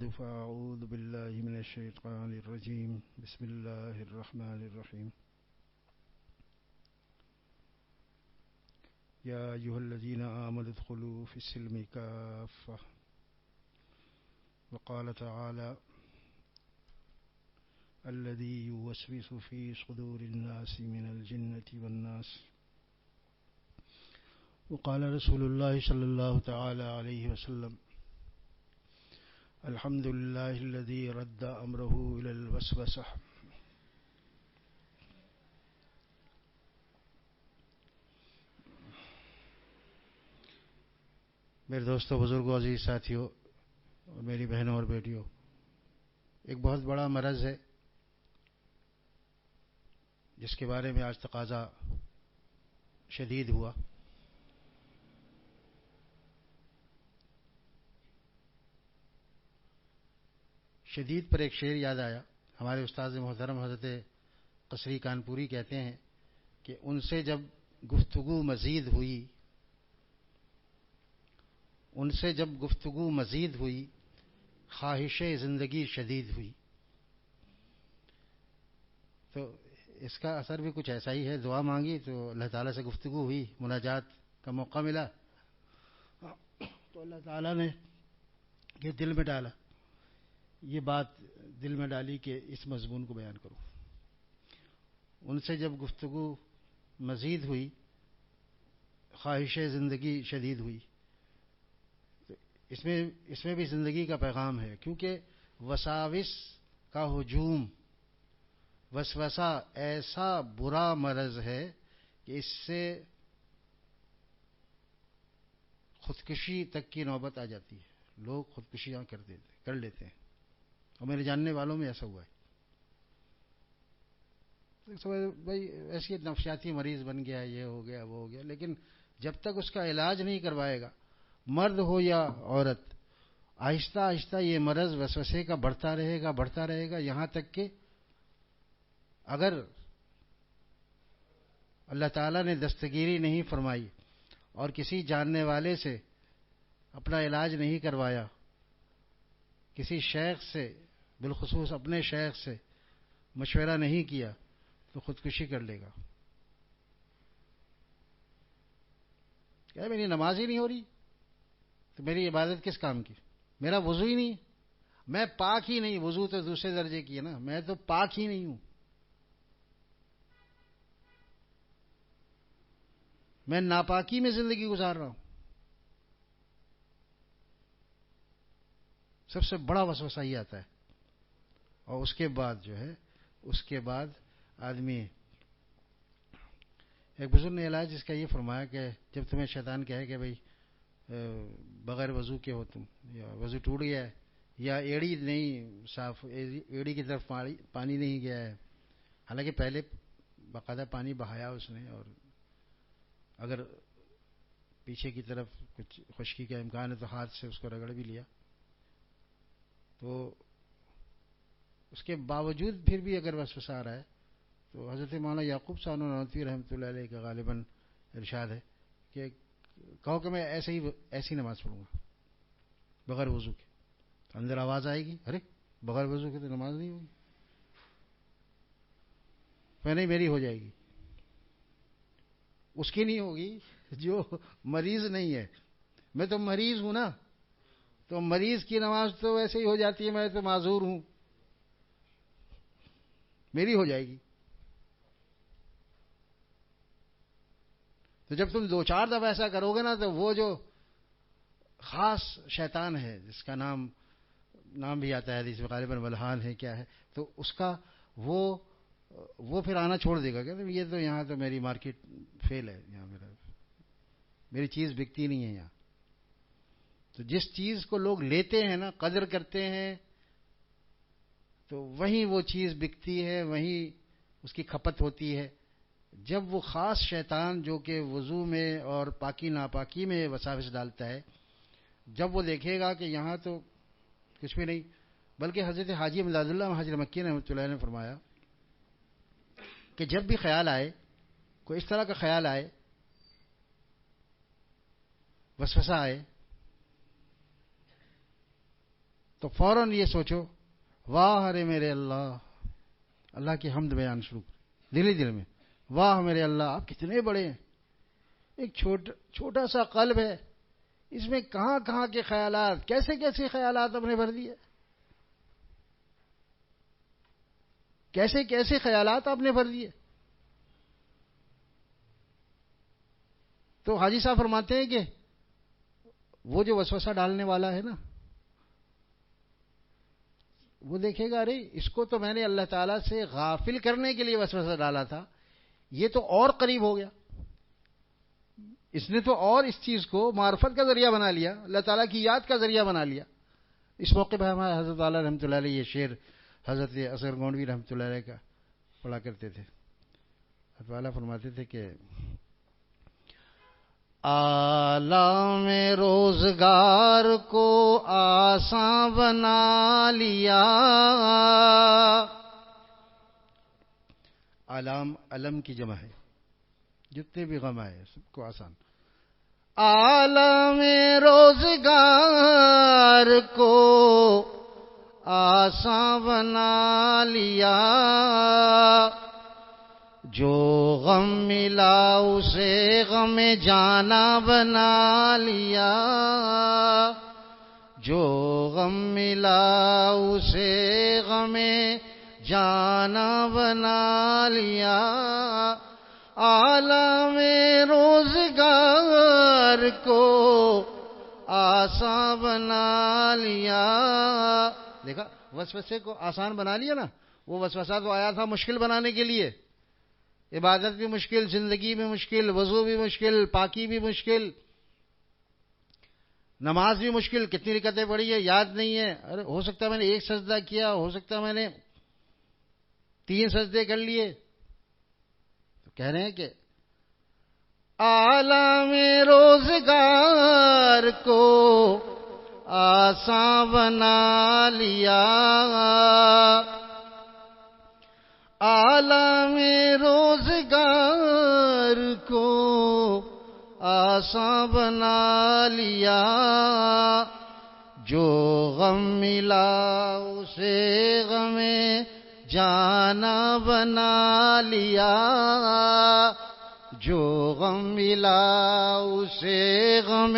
بعد فأعوذ بالله من الشيطان الرجيم بسم الله الرحمن الرحيم يا أيها الذين آمنوا ادخلوا في السلم كافة وقال تعالى الذي يوسوس في صدور الناس من الجنة والناس وقال رسول الله صلى الله تعالى عليه وسلم الحمد لله الذي رد أمره إلى الوسوسة. میرے دوستوں، بزرگوں، عزیز ساتھیوں اور میری بہنوں اور بیٹیوں، ایک بہت بڑا مرض ہے جس کے بارے میں آج تقاضا شدید ہوا. شدید پر ایک شعر یاد آیا. ہمارے استاد محترم حضرت قصری کانپوری کہتے ہیں کہ ان سے جب گفتگو مزید ہوئی خواہش زندگی شدید ہوئی. تو اس کا اثر بھی کچھ ایسا ہی ہے. دعا مانگی تو اللہ تعالیٰ سے گفتگو ہوئی، مناجات کا موقع ملا تو اللہ تعالیٰ نے یہ دل میں ڈالا، یہ بات دل میں ڈالی کہ اس مضمون کو بیان کروں. ان سے جب گفتگو مزید ہوئی خواہش زندگی شدید ہوئی. تو اس میں بھی زندگی کا پیغام ہے، کیونکہ وساوس کا ہجوم، وسوسہ ایسا برا مرض ہے کہ اس سے خودکشی تک کی نوبت آ جاتی ہے. لوگ خودکشیاں کر لیتے ہیں، اور میرے جاننے والوں میں ایسا ہوا ہے. بھائی ایسی نفسیاتی مریض بن گیا، یہ ہو گیا وہ ہو گیا، لیکن جب تک اس کا علاج نہیں کروائے گا، مرد ہو یا عورت، آہستہ آہستہ یہ مرض وسوسے کا بڑھتا رہے گا یہاں تک کہ اگر اللہ تعالیٰ نے دستگیری نہیں فرمائی اور کسی جاننے والے سے اپنا علاج نہیں کروایا، کسی شیخ سے، بالخصوص اپنے شیخ سے مشورہ نہیں کیا، تو خودکشی کر لے گا. کہ میری نماز ہی نہیں ہو رہی تو میری عبادت کس کام کی؟ میرا وضو ہی نہیں، میں پاک ہی نہیں. وضو تو دوسرے درجے کی ہے نا، میں تو پاک ہی نہیں ہوں. میں ناپاکی میں زندگی گزار رہا ہوں. سب سے بڑا وسوسہ یہ آتا ہے. اور اس کے بعد آدمی، ایک بزرگ نے علاج اس کا یہ فرمایا کہ جب تمہیں شیطان کہے کہ بھئی بغیر وضو کے ہو تم، یا وضو ٹوٹ گیا ہے، یا ایڑی نہیں صاف، ایڑی کی طرف پانی نہیں گیا ہے، حالانکہ پہلے باقاعدہ پانی بہایا اس نے، اور اگر پیچھے کی طرف کچھ خشکی کا امکان ہے تو ہاتھ سے اس کو رگڑ بھی لیا، تو اس کے باوجود پھر بھی اگر وسوسہ آ رہا ہے تو حضرت مولانا یعقوب صاحب نانوتوی رحمۃ اللہ علیہ کا غالباً ارشاد ہے کہ کہو کہ میں ایسی نماز پڑھوں گا بغیر وضو کے. اندر آواز آئے گی، ارے بغیر وضو کے تو نماز نہیں ہوگی. نہیں، میری ہو جائے گی. اس کی نہیں ہوگی جو مریض نہیں ہے. میں تو مریض ہوں نا، تو مریض کی نماز تو ویسے ہی ہو جاتی ہے، میں تو معذور ہوں، میری ہو جائے گی. تو جب تم 2-4 دفعہ ایسا کرو گے نا، تو وہ جو خاص شیطان ہے، جس کا نام بھی آتا ہے حدیث میں غالباً ولحان ہے، کیا ہے، تو اس کا وہ پھر آنا چھوڑ دے گا کہ یہ تو یہاں تو میری مارکیٹ فیل ہے، یہاں میری چیز بکتی نہیں ہے یہاں. تو جس چیز کو لوگ لیتے ہیں نا، قدر کرتے ہیں، تو وہیں وہ چیز بکتی ہے، وہیں اس کی کھپت ہوتی ہے. جب وہ خاص شیطان جو کہ وضو میں اور پاکی ناپاکی میں وساوس ڈالتا ہے، جب وہ دیکھے گا کہ یہاں تو کچھ بھی نہیں، بلکہ حضرت حاجی امداد اللہ مہاجر مکی رحمۃ اللہ نے فرمایا کہ جب بھی خیال آئے، کوئی اس طرح کا خیال آئے، وسوسہ آئے، تو فوراً یہ سوچو واہ ارے میرے اللہ، اللہ کی حمد بیان شروع کر دل ہی دل میں، واہ میرے اللہ آپ کتنے بڑے ہیں، ایک چھوٹا سا قلب ہے، اس میں کہاں کہاں کے خیالات، کیسے کیسے خیالات آپ نے بھر دیے، کیسے کیسے خیالات آپ نے بھر دیے. تو حاجی صاحب فرماتے ہیں کہ وہ جو وسوسہ ڈالنے والا ہے نا، وہ دیکھے گا ارے اس کو تو میں نے اللہ تعالیٰ سے غافل کرنے کے لیے وسوسہ ڈالا تھا، یہ تو اور قریب ہو گیا، اس نے تو اور اس چیز کو معرفت کا ذریعہ بنا لیا، اللہ تعالیٰ کی یاد کا ذریعہ بنا لیا. اس موقع پہ ہمارے حضرت والا رحمۃ اللہ علیہ یہ شعر حضرت اصغر گونڈوی رحمۃ اللہ علیہ کا پڑھا کرتے تھے. حضرت والا فرماتے تھے کہ عالم روزگار کو آسان بنا لیا. علم کی جمع ہے، جتنے بھی غم آئے سب کو آسان. عالم روزگار کو آسان بنا لیا، جو غم ملا اسے غم جانا بنا لیا، جو غم ملا اسے غم جانا بنا لیا. عالم روزگار کو آسان بنا لیا. دیکھا وسوسے کو آسان بنا لیا نا. وہ وسوسہ تو آیا تھا مشکل بنانے کے لیے، عبادت بھی مشکل، زندگی بھی مشکل، وضو بھی مشکل، پاکی بھی مشکل، نماز بھی مشکل. کتنی رکعتیں پڑھی ہے یاد نہیں ہے، ارے ہو سکتا ہے میں نے ایک سجدہ کیا، ہو سکتا ہے میں نے 3 سجدے کر لیے. تو کہہ رہے ہیں کہ عالم روزگار کو آسان بنا لیا، عالم روزگار کو آسان بنا لیا، جو غم ملا اسے غم جانا بنا لیا، جو غم ملا اسے غم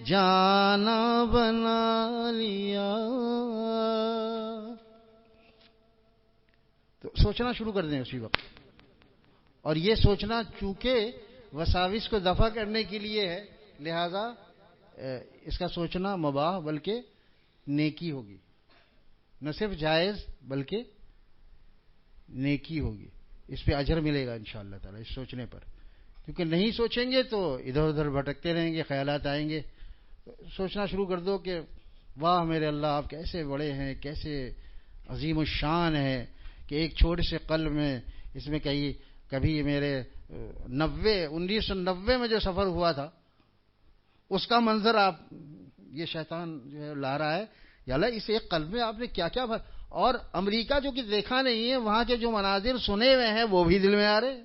جانا بنا لیا. تو سوچنا شروع کر دیں اسی وقت. اور یہ سوچنا چونکہ وساوس کو دفع کرنے کے لیے ہے، لہذا اس کا سوچنا مباح بلکہ نیکی ہوگی، نہ صرف جائز بلکہ نیکی ہوگی. اس پہ اجر ملے گا انشاءاللہ تعالی اس سوچنے پر. کیونکہ نہیں سوچیں گے تو ادھر ادھر بھٹکتے رہیں گے، خیالات آئیں گے. سوچنا شروع کر دو کہ واہ میرے اللہ آپ کیسے بڑے ہیں، کیسے عظیم الشان ہے کہ ایک چھوٹے سے قلب میں، اس میں کبھی میرے 1990 میں جو سفر ہوا تھا اس کا منظر آپ یہ شیطان جو ہے لا رہا ہے. یا اللہ اس ایک قلب میں آپ نے کیا کیا اور امریکہ جو کہ دیکھا نہیں ہے وہاں کے جو مناظر سنے ہوئے ہیں وہ بھی دل میں آ رہے ہیں.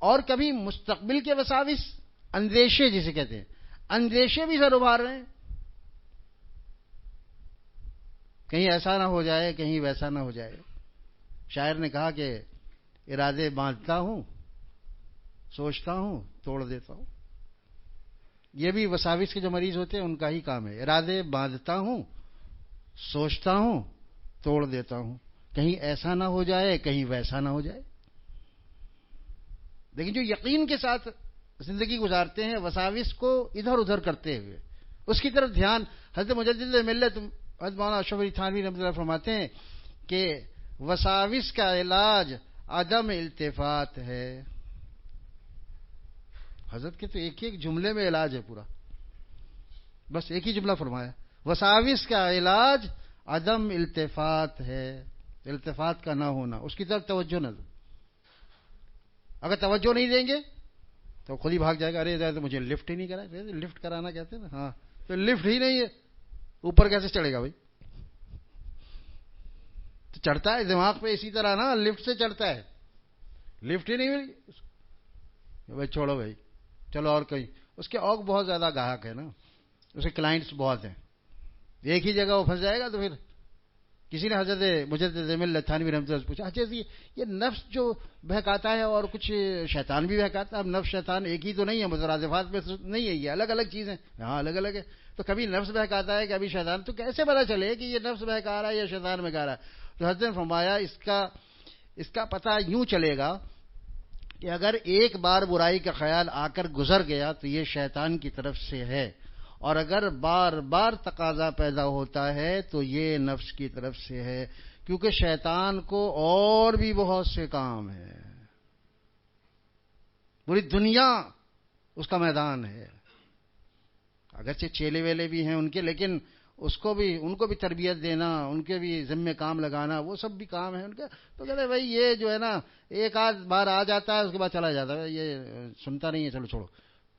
اور کبھی مستقبل کے وساوس، اندیشے جسے کہتے ہیں، اندیشے بھی سر ابھار رہے ہیں. کہیں ایسا نہ ہو جائے، کہیں ویسا نہ ہو جائے. شاعر نے کہا کہ ارادے باندھتا ہوں، سوچتا ہوں، توڑ دیتا ہوں. یہ بھی وساوس کے جو مریض ہوتے ہیں ان کا ہی کام ہے. ارادے باندھتا ہوں، سوچتا ہوں، توڑ دیتا ہوں، کہیں ایسا نہ ہو جائے، کہیں ویسا نہ ہو جائے. لیکن جو یقین کے ساتھ زندگی گزارتے ہیں وساوس کو ادھر ادھر کرتے ہوئے، اس کی طرف دھیان. حضرت مجدد ملت حضرت مولانا اشرف علی تھانوی رحمۃ اللہ فرماتے ہیں کہ وساوس کا علاج عدم التفات ہے. حضرت کے تو ایک ایک جملے میں علاج ہے پورا، بس ایک ہی جملہ فرمایا، وساوس کا علاج عدم التفات ہے. التفات کا نہ ہونا، اس کی طرف توجہ نہ دو. اگر توجہ نہیں دیں گے تو خود ہی بھاگ جائے گا. ارے تو مجھے لفٹ ہی نہیں کرا. لفٹ کرانا کہتے ہیں نا، ہاں تو لفٹ ہی نہیں ہے، اوپر کیسے چڑھے گا بھائی؟ تو چڑھتا ہے دماغ پہ اسی طرح نا، لفٹ سے چڑھتا ہے. لفٹ ہی نہیں ملی بھائی، چھوڑو بھائی. چلو اور کوئی، اس کے اوق بہت زیادہ گاہک ہے نا، اس کے کلائنٹس بہت ہیں، ایک ہی جگہ وہ پھنس جائے گا تو پھر کسی نے حضرت مجدد زمین لتھانوی رحمۃ اللہ سے پوچھا، اچھا جی یہ نفس جو بہکاتا ہے اور کچھ شیطان بھی بہکاتا ہے، اب نفس شیطان ایک ہی تو نہیں ہے، مترادفات میں نہیں ہے، یہ الگ الگ چیزیں، ہاں الگ الگ ہے، تو کبھی نفس بہکاتا ہے کبھی شیطان، تو کیسے پتا چلے کہ یہ نفس بہکا رہا ہے یا شیطان بہکا رہا ہے؟ تو حضرت نے فرمایا اس کا پتہ یوں چلے گا کہ اگر ایک بار برائی کا خیال آ کر گزر گیا تو یہ شیطان کی طرف سے ہے، اور اگر بار بار تقاضا پیدا ہوتا ہے تو یہ نفس کی طرف سے ہے، کیونکہ شیطان کو اور بھی بہت سے کام ہیں، پوری دنیا اس کا میدان ہے، اگرچہ چیلے ویلے بھی ہیں ان کے، لیکن ان کو بھی تربیت دینا، ان کے بھی ذمہ کام لگانا، وہ سب بھی کام ہے ان کے، تو کہتے ہیں بھائی یہ جو ہے نا ایک آدھ بار آ جاتا ہے اس کے بعد چلا جاتا ہے، یہ سنتا نہیں ہے، چلو چھوڑو،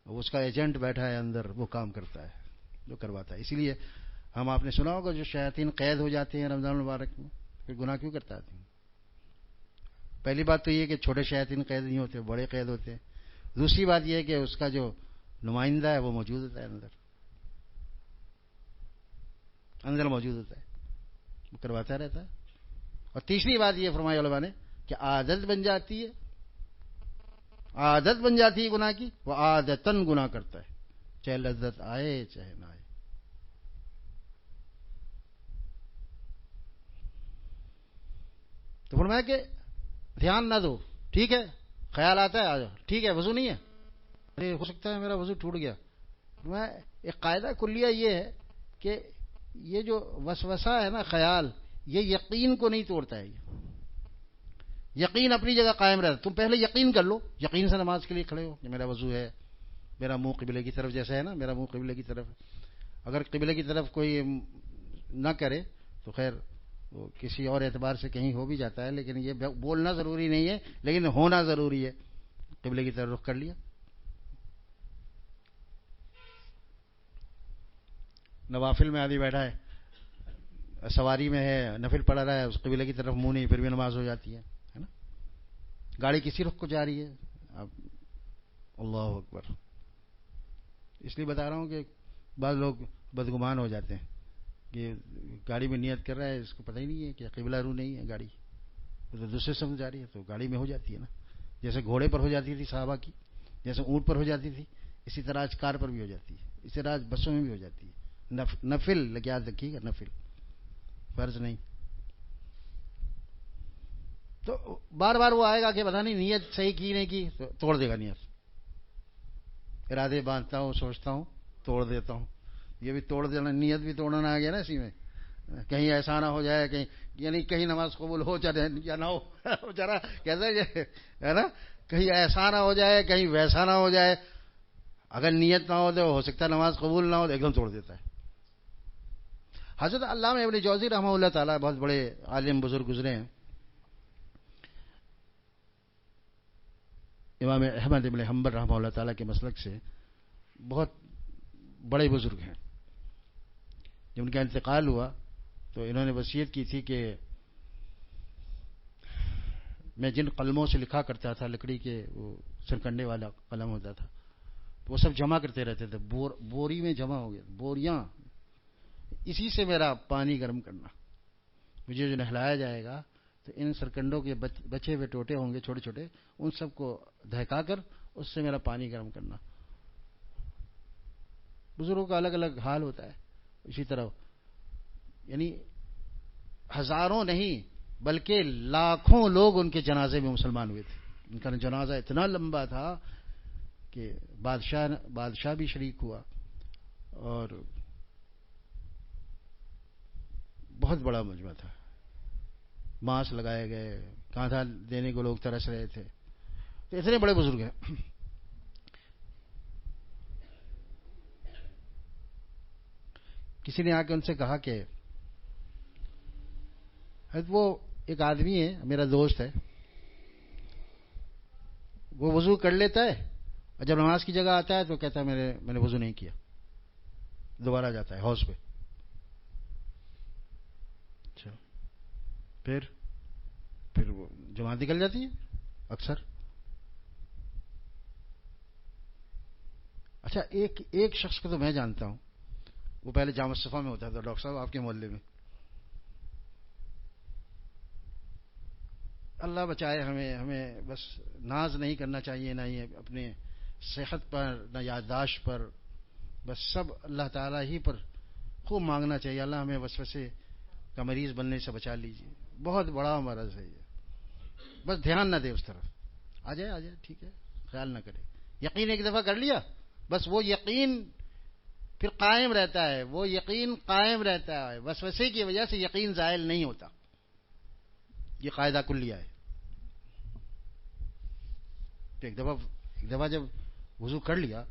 اس کا ایجنٹ بیٹھا ہے اندر، وہ کام کرتا ہے جو کرواتا ہے۔ اسی لیے آپ نے سنا ہوگا جو شیاطین قید ہو جاتے ہیں رمضان المبارک میں، پھر گناہ کیوں کرتا ہے؟ پہلی بات تو یہ کہ چھوٹے شیاطین قید نہیں ہوتے، بڑے قید ہوتے ہیں۔ دوسری بات یہ ہے کہ اس کا جو نمائندہ ہے وہ موجود ہوتا ہے اندر موجود ہوتا ہے، وہ کرواتا رہتا ہے۔ اور تیسری بات یہ فرمایا علماء نے کہ عادت بن جاتی ہے، عادت بن جاتی ہے گناہ کی، وہ عادتاً گناہ کرتا ہے، چاہے لذت آئے چاہے نہ آئے۔ تو فرمایا کہ دھیان نہ دو، ٹھیک ہے، خیال آتا ہے آ جاؤ، ٹھیک ہے وضو نہیں ہے، ارے ہو سکتا ہے میرا وضو ٹوٹ گیا۔ میں ایک قاعدہ کلیہ یہ ہے کہ یہ جو وسوسہ ہے نا، خیال، یہ یقین کو نہیں توڑتا ہے، یقین اپنی جگہ قائم رہتا ہے۔ تم پہلے یقین کر لو، یقین سے نماز کے لیے کھڑے ہو کہ میرا وضو ہے، میرا منہ قبلے کی طرف، جیسا ہے نا میرا منہ قبلے کی طرف ہے۔ اگر قبلے کی طرف کوئی نہ کرے تو خیر وہ کسی اور اعتبار سے کہیں ہو بھی جاتا ہے، لیکن یہ بولنا ضروری نہیں ہے، لیکن ہونا ضروری ہے، قبلے کی طرف رخ کر لیا۔ نوافل میں آدمی بیٹھا ہے، سواری میں ہے، نفل پڑھ رہا ہے، اس قبلے کی طرف منہ نہیں، پھر بھی نماز ہو جاتی ہے نا۔ گاڑی کسی رخ کو جا رہی ہے، اب اللہ اکبر، اس لیے بتا رہا ہوں کہ بعض لوگ بدگمان ہو جاتے ہیں کہ گاڑی میں نیت کر رہا ہے، اس کو پتہ ہی نہیں ہے کہ قبلہ رو نہیں ہے گاڑی، تو دوسرے سمجھ جا رہی ہے، تو گاڑی میں ہو جاتی ہے نا، جیسے گھوڑے پر ہو جاتی تھی صحابہ کی، جیسے اونٹ پر ہو جاتی تھی، اسی طرح آج کار پر بھی ہو جاتی ہے، اسی طرح آج بسوں میں بھی ہو جاتی ہے۔ نفل یاد رکھیے گا، نفل، فرض نہیں۔ تو بار بار وہ آئے گا کہ پتہ نہیں نیت صحیح کی نہیں کی، تو توڑ دے گا نیت، ارادے باندھتا ہوں، سوچتا ہوں، توڑ دیتا ہوں، یہ بھی توڑ دینا، نیت بھی توڑنا آ گیا نا اسی میں، کہیں ایسا نہ ہو جائے کہ یعنی کہیں نماز قبول ہو یا نہ ہو، ذرا کیسا ہے نا، کہیں ایسا نہ ہو جائے کہیں ویسا نہ ہو جائے، اگر نیت نہ ہو تو ہو سکتا ہے نماز قبول نہ ہو، تو ایک دم توڑ دیتا ہے۔ حضرت علامہ ابن جوزی رحمہ اللہ تعالی بہت بڑے عالم بزرگ گزرے ہیں، امام احمد ابن حنبل رحمہ اللہ تعالی کے مسلک سے بہت بڑے بزرگ ہیں۔ جب ان کا انتقال ہوا تو انہوں نے وصیت کی تھی کہ میں جن قلموں سے لکھا کرتا تھا، لکڑی کے وہ سرکنڈے والا قلم ہوتا تھا، تو وہ سب جمع کرتے رہتے تھے، بوری میں جمع ہو گیا، بوریاں، اسی سے میرا پانی گرم کرنا، مجھے جو نہلایا جائے گا تو ان سرکنڈوں کے بچے ہوئے ٹوٹے ہوں گے چھوٹے چھوٹے، ان سب کو دہکا کر اس سے میرا پانی گرم کرنا۔ بزرگوں کا الگ الگ حال ہوتا ہے، اسی طرح یعنی ہزاروں نہیں بلکہ لاکھوں لوگ ان کے جنازے میں مسلمان ہوئے تھے۔ ان کا جنازہ اتنا لمبا تھا کہ بادشاہ بھی شریک ہوا، اور بہت بڑا مجمع تھا، ماس لگائے گئے، کانٹھا دینے کو لوگ ترس رہے تھے، تو اتنے بڑے بزرگ ہیں۔ کسی نے آ کے ان سے کہا کہ وہ ایک آدمی ہے، میرا دوست ہے، وہ وضو کر لیتا ہے اور جب نماز کی جگہ آتا ہے تو کہتا ہے میں نے وضو نہیں کیا، دوبارہ جاتا ہے حوض پہ۔ اچھا، پھر وہ جماعت نکل جاتی ہے اکثر۔ اچھا ایک شخص کو تو میں جانتا ہوں، وہ پہلے جامع صفا میں ہوتا تھا، ڈاکٹر صاحب آپ کے محلے میں. اللہ بچائے ہمیں بس ناز نہیں کرنا چاہیے، نہ ہی اپنے صحت پر، نہ یادداشت پر، بس سب اللہ تعالیٰ ہی پر خوب مانگنا چاہیے. اللہ ہمیں وسوسے کا مریض بننے سے بچا لیجیے، بہت بڑا مرض ہے یہ. بس دھیان نہ دے اس طرف، آ جائے ٹھیک ہے، خیال نہ کرے. یقین ایک دفعہ کر لیا، بس وہ یقین پھر قائم رہتا ہے، وہ یقین قائم رہتا ہے. وسوسے کی وجہ سے یقین زائل نہیں ہوتا، یہ قاعدہ کلیہ ہے. تو ایک دفعہ جب وضو کر لیا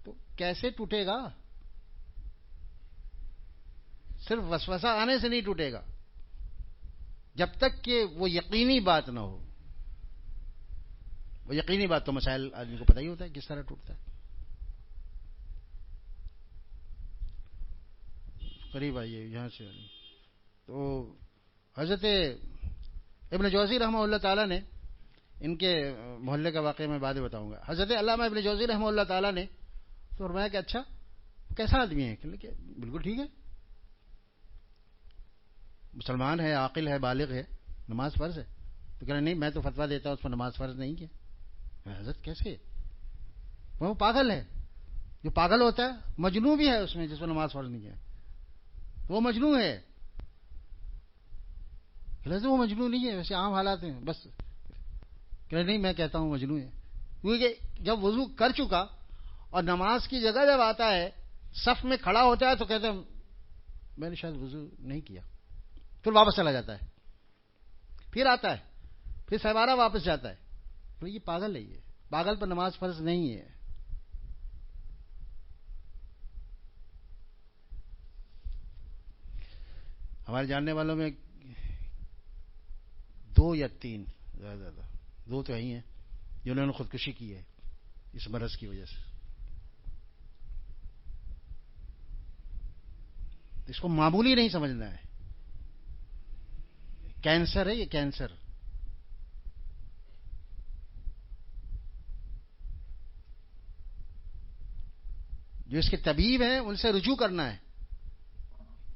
تو کیسے ٹوٹے گا؟ صرف وسوسہ آنے سے نہیں ٹوٹے گا، جب تک کہ وہ یقینی بات نہ ہو. وہ یقینی بات تو مسائل آدمی کو پتہ ہی ہوتا ہے کس طرح ٹوٹتا ہے. قریب آئیے یہاں سے. تو حضرت ابن جوزی رحمہ اللہ تعالیٰ نے، ان کے محلے کا واقعہ میں بعد میں بتاؤں گا. حضرت علامہ ابن جوزی رحمہ اللہ تعالیٰ نے تو فرمایا کہ اچھا کیسا آدمی ہے؟ کہ بالکل ٹھیک ہے، مسلمان ہے، عاقل ہے، بالغ ہے، نماز فرض ہے. تو کہہ رہے نہیں، میں تو فتویٰ دیتا ہوں اس پر نماز فرض نہیں کیا. حضرت کیسے؟ وہ پاگل ہے. جو پاگل ہوتا ہے مجنون بھی ہے اس میں، جس پر نماز فرض نہیں کیا وہ مجنون ہے. وہ مجنون نہیں ہے، ویسے عام حالات ہیں بس. کہ نہیں میں کہتا ہوں مجنون ہے، کیونکہ جب وضو کر چکا اور نماز کی جگہ جب آتا ہے، صف میں کھڑا ہوتا ہے تو کہتا ہے میں نے شاید وضو نہیں کیا. پھر واپس چلا جاتا ہے، پھر آتا ہے، پھر سہوارا واپس جاتا ہے. تو یہ پاگل ہے، یہ پاگل پر نماز فرض نہیں ہے. ہمارے جاننے والوں میں 2 یا 3 زیادہ 2 تو ہی ہیں جنہوں نے خودکشی کی ہے اس مرض کی وجہ سے. اس کو معمولی نہیں سمجھنا ہے، کینسر ہے یہ، کینسر. جو اس کے طبیب ہیں ان سے رجوع کرنا ہے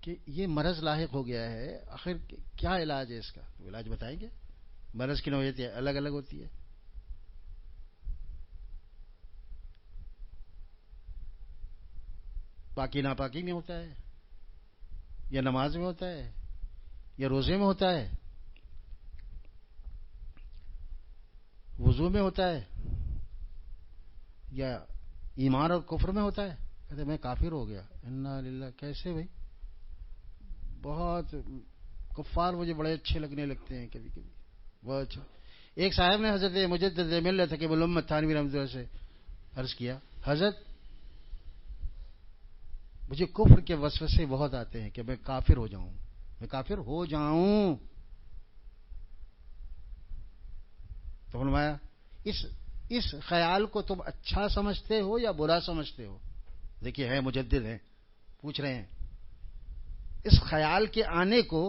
کہ یہ مرض لاحق ہو گیا ہے، آخر کیا علاج ہے اس کا. تو علاج بتائیں گے. مرض کی نوعیت الگ الگ ہوتی ہے. پاکی ناپاکی میں ہوتا ہے، یا نماز میں ہوتا ہے، یا روزے میں ہوتا ہے، وضو میں ہوتا ہے، یا ایمان اور کفر میں ہوتا ہے. کہتے میں کافر ہو گیا، انا للہ. کیسے بھائی؟ بہت کفار مجھے بڑے اچھے لگنے لگتے ہیں کبھی کبھی، بہت اچھا. ایک صاحب نے حضرت مجدد ملت تھکیب الامت تھانوی رحمۃ اللہ سے عرض کیا، حضرت مجھے کفر کے وسوسے بہت آتے ہیں کہ میں کافر ہو جاؤں، میں کافر ہو جاؤں. تو فرمایا اس خیال کو تم اچھا سمجھتے ہو یا برا سمجھتے ہو؟ دیکھیے ہے مجدد ہیں، پوچھ رہے ہیں اس خیال کے آنے کو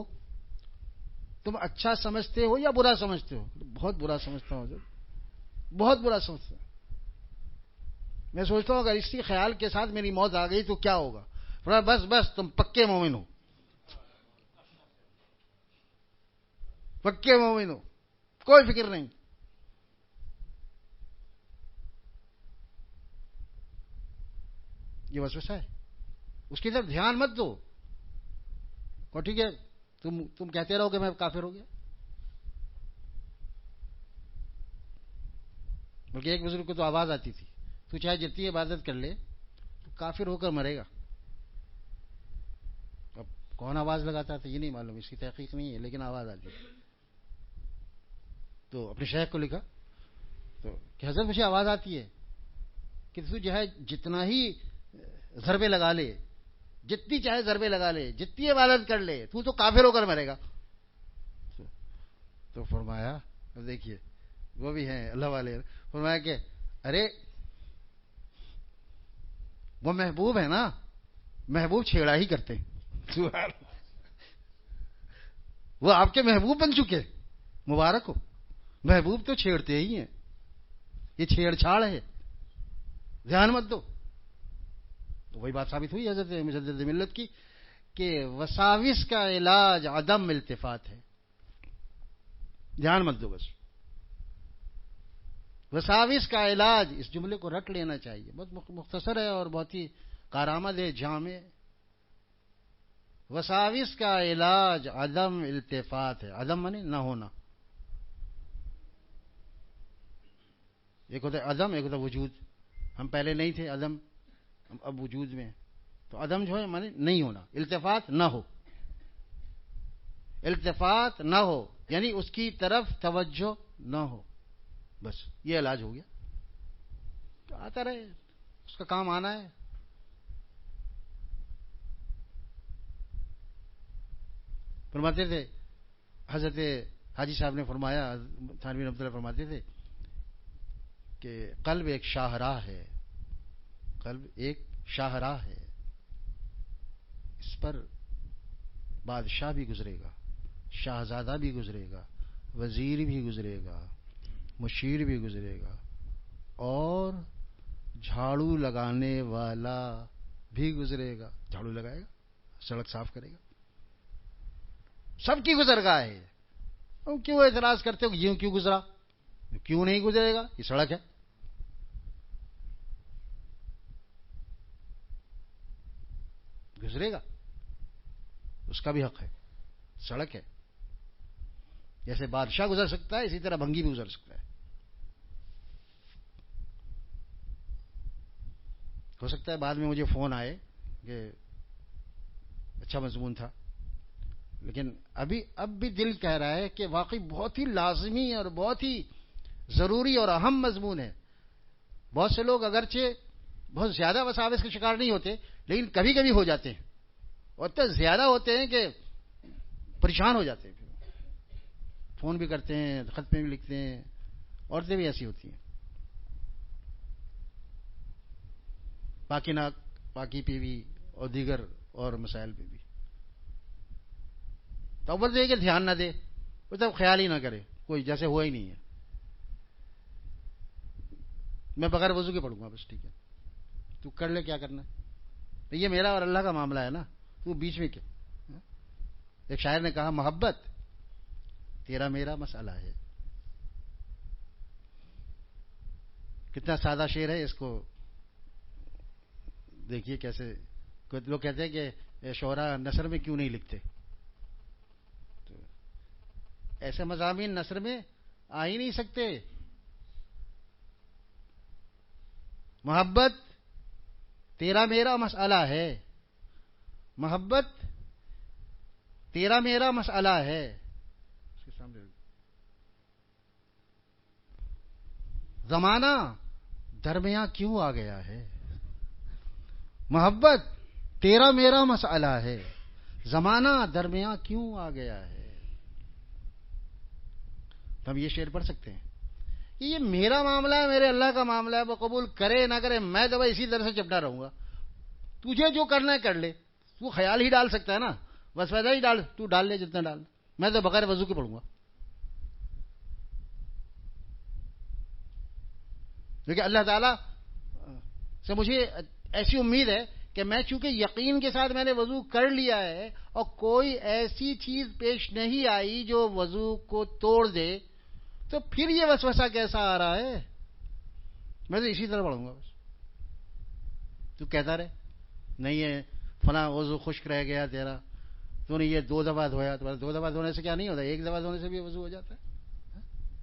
تم اچھا سمجھتے ہو یا برا سمجھتے ہو؟ بہت برا سمجھتا ہوں حضرت، بہت برا سمجھتا ہوں. میں سوچتا ہوں اگر اسی خیال کے ساتھ میری موت آ گئی تو کیا ہوگا. بس تم پکے مومن ہو، پکے مومن ہو، کوئی فکر نہیں. یہ وسوسہ ہے، اس کی طرف دھیان مت دو. اور ٹھیک ہے تم کہتے رہو کہ میں کافر ہو گیا. بلکہ ایک بزرگ کو تو آواز آتی تھی، تو چاہے جتنی عبادت کر لے تو کافر ہو کر مرے گا. اب کون آواز لگاتا تھا یہ نہیں معلوم، اس کی تحقیق نہیں ہے، لیکن آواز آتی تھی. تو اپنے شیخ کو لکھا تو کہ حضرت مجھے آواز آتی ہے کہ تو جو ہے جتنا ہی ضربے لگا لے، جتنی چاہے ضربے لگا لے، جتنی عبادت کر لے، تو کافر ہو کر مرے گا. تو فرمایا، اب دیکھیے وہ بھی ہیں اللہ والے، فرمایا کہ ارے وہ محبوب ہے نا، محبوب چھیڑا ہی کرتے ہیں. وہ آپ کے محبوب بن چکے، مبارک ہو. محبوب تو چھیڑتے ہی ہیں، یہ چھیڑ چھاڑ ہے، دھیان مت دو. تو وہی بات ثابت ہوئی حضرت مجدد ملت کی کہ وساوس کا علاج عدم التفات ہے. دھیان مت دو بس. وساوس کا علاج، اس جملے کو رٹ لینا چاہیے، بہت مختصر ہے اور بہت ہی کارآمد ہے، جامع. وساوس کا علاج عدم التفات ہے. عدم مانے نہ ہونا. ایک ہوتا ہے عدم، ایک ہوتا ہے وجود. ہم پہلے نہیں تھے، عدم، اب وجود میں. تو عدم جو ہے مانے نہیں ہونا، التفات نہ ہو. التفات نہ ہو یعنی اس کی طرف توجہ نہ ہو، بس یہ علاج ہو گیا. تو آتا رہے، اس کا کام آنا ہے. فرماتے تھے حضرت حاجی صاحب نے فرمایا، تھانوی رحمۃ اللہ فرماتے تھے کہ قلب ایک شاہراہ ہے. قلب ایک شاہراہ ہے، اس پر بادشاہ بھی گزرے گا، شاہزادہ بھی گزرے گا، وزیر بھی گزرے گا، مشیر بھی گزرے گا، اور جھاڑو لگانے والا بھی گزرے گا. جھاڑو لگائے گا، سڑک صاف کرے گا. سب کی گزرگاہ ہے. تم کیوں اعتراض کرتے ہو کہ یوں کیوں گزرا؟ کیوں نہیں گزرے گا؟ یہ سڑک ہے. گزرے گا، اس کا بھی حق ہے. سڑک ہے. جیسے بادشاہ گزر سکتا ہے، اسی طرح بھنگی بھی گزر سکتا ہے. ہو سکتا ہے بعد میں مجھے فون آئے کہ اچھا مضمون تھا، لیکن اب بھی دل کہہ رہا ہے کہ واقعی بہت ہی لازمی اور بہت ہی ضروری اور اہم مضمون ہے. بہت سے لوگ اگرچہ بہت زیادہ وساوس کے شکار نہیں ہوتے، لیکن کبھی کبھی ہو جاتے ہیں، اور اتنے زیادہ ہوتے ہیں کہ پریشان ہو جاتے ہیں. فون بھی کرتے ہیں، خط میں بھی لکھتے ہیں. عورتیں بھی ایسی ہوتی ہیں. باقی ناک، باقی پی بھی، اور دیگر اور مسائل پہ بھی. تو اول تو یہ کہ دھیان نہ دے، مطلب خیال ہی نہ کرے، کوئی جیسے ہوا ہی نہیں ہے. میں بغیر وضو کے پڑھوں گا بس، ٹھیک ہے، تو کر لے کیا کرنا ہے. یہ میرا اور اللہ کا معاملہ ہے نا، تو بیچ میں کیا. ایک شاعر نے کہا محبت تیرا میرا مسئلہ ہے. کتنا سادہ شعر ہے، اس کو دیکھیے کیسے. لوگ کہتے ہیں کہ شعرا نثر میں کیوں نہیں لکھتے. تو ایسے مضامین نثر میں آ ہی نہیں سکتے. محبت تیرا میرا مسئلہ ہے. محبت تیرا میرا مسئلہ ہے. اس کے سامنے زمانہ درمیاں کیوں آ گیا ہے. محبت تیرا میرا مسئلہ ہے، زمانہ درمیاں کیوں آ گیا ہے. تو ہم یہ شعر پڑھ سکتے ہیں کہ یہ میرا معاملہ ہے، میرے اللہ کا معاملہ ہے. وہ قبول کرے نہ کرے، میں تو اسی طرح سے چپٹا رہوں گا. تجھے جو کرنا ہے کر لے. تو خیال ہی ڈال سکتا ہے نا، بس ویسا ہی ڈال، تو ڈال لے جتنا ڈال. میں تو بغیر وضو کے پڑھوں گا. لیکن اللہ تعالیٰ سے مجھے ایسی امید ہے کہ میں چونکہ یقین کے ساتھ میں نے وضو کر لیا ہے، اور کوئی ایسی چیز پیش نہیں آئی جو وضو کو توڑ دے، تو پھر یہ وسوسہ کیسا آ رہا ہے. میں تو اسی طرح پڑھوں گا بس. تو کہتا رہے نہیں ہے فلاں وضو خشک رہ گیا تیرا، تو نے یہ 2 دفعہ دھویا. تو 2 دفعہ دھونے سے کیا نہیں ہوتا، 1 دفعہ دھونے سے بھی وضو ہو جاتا ہے.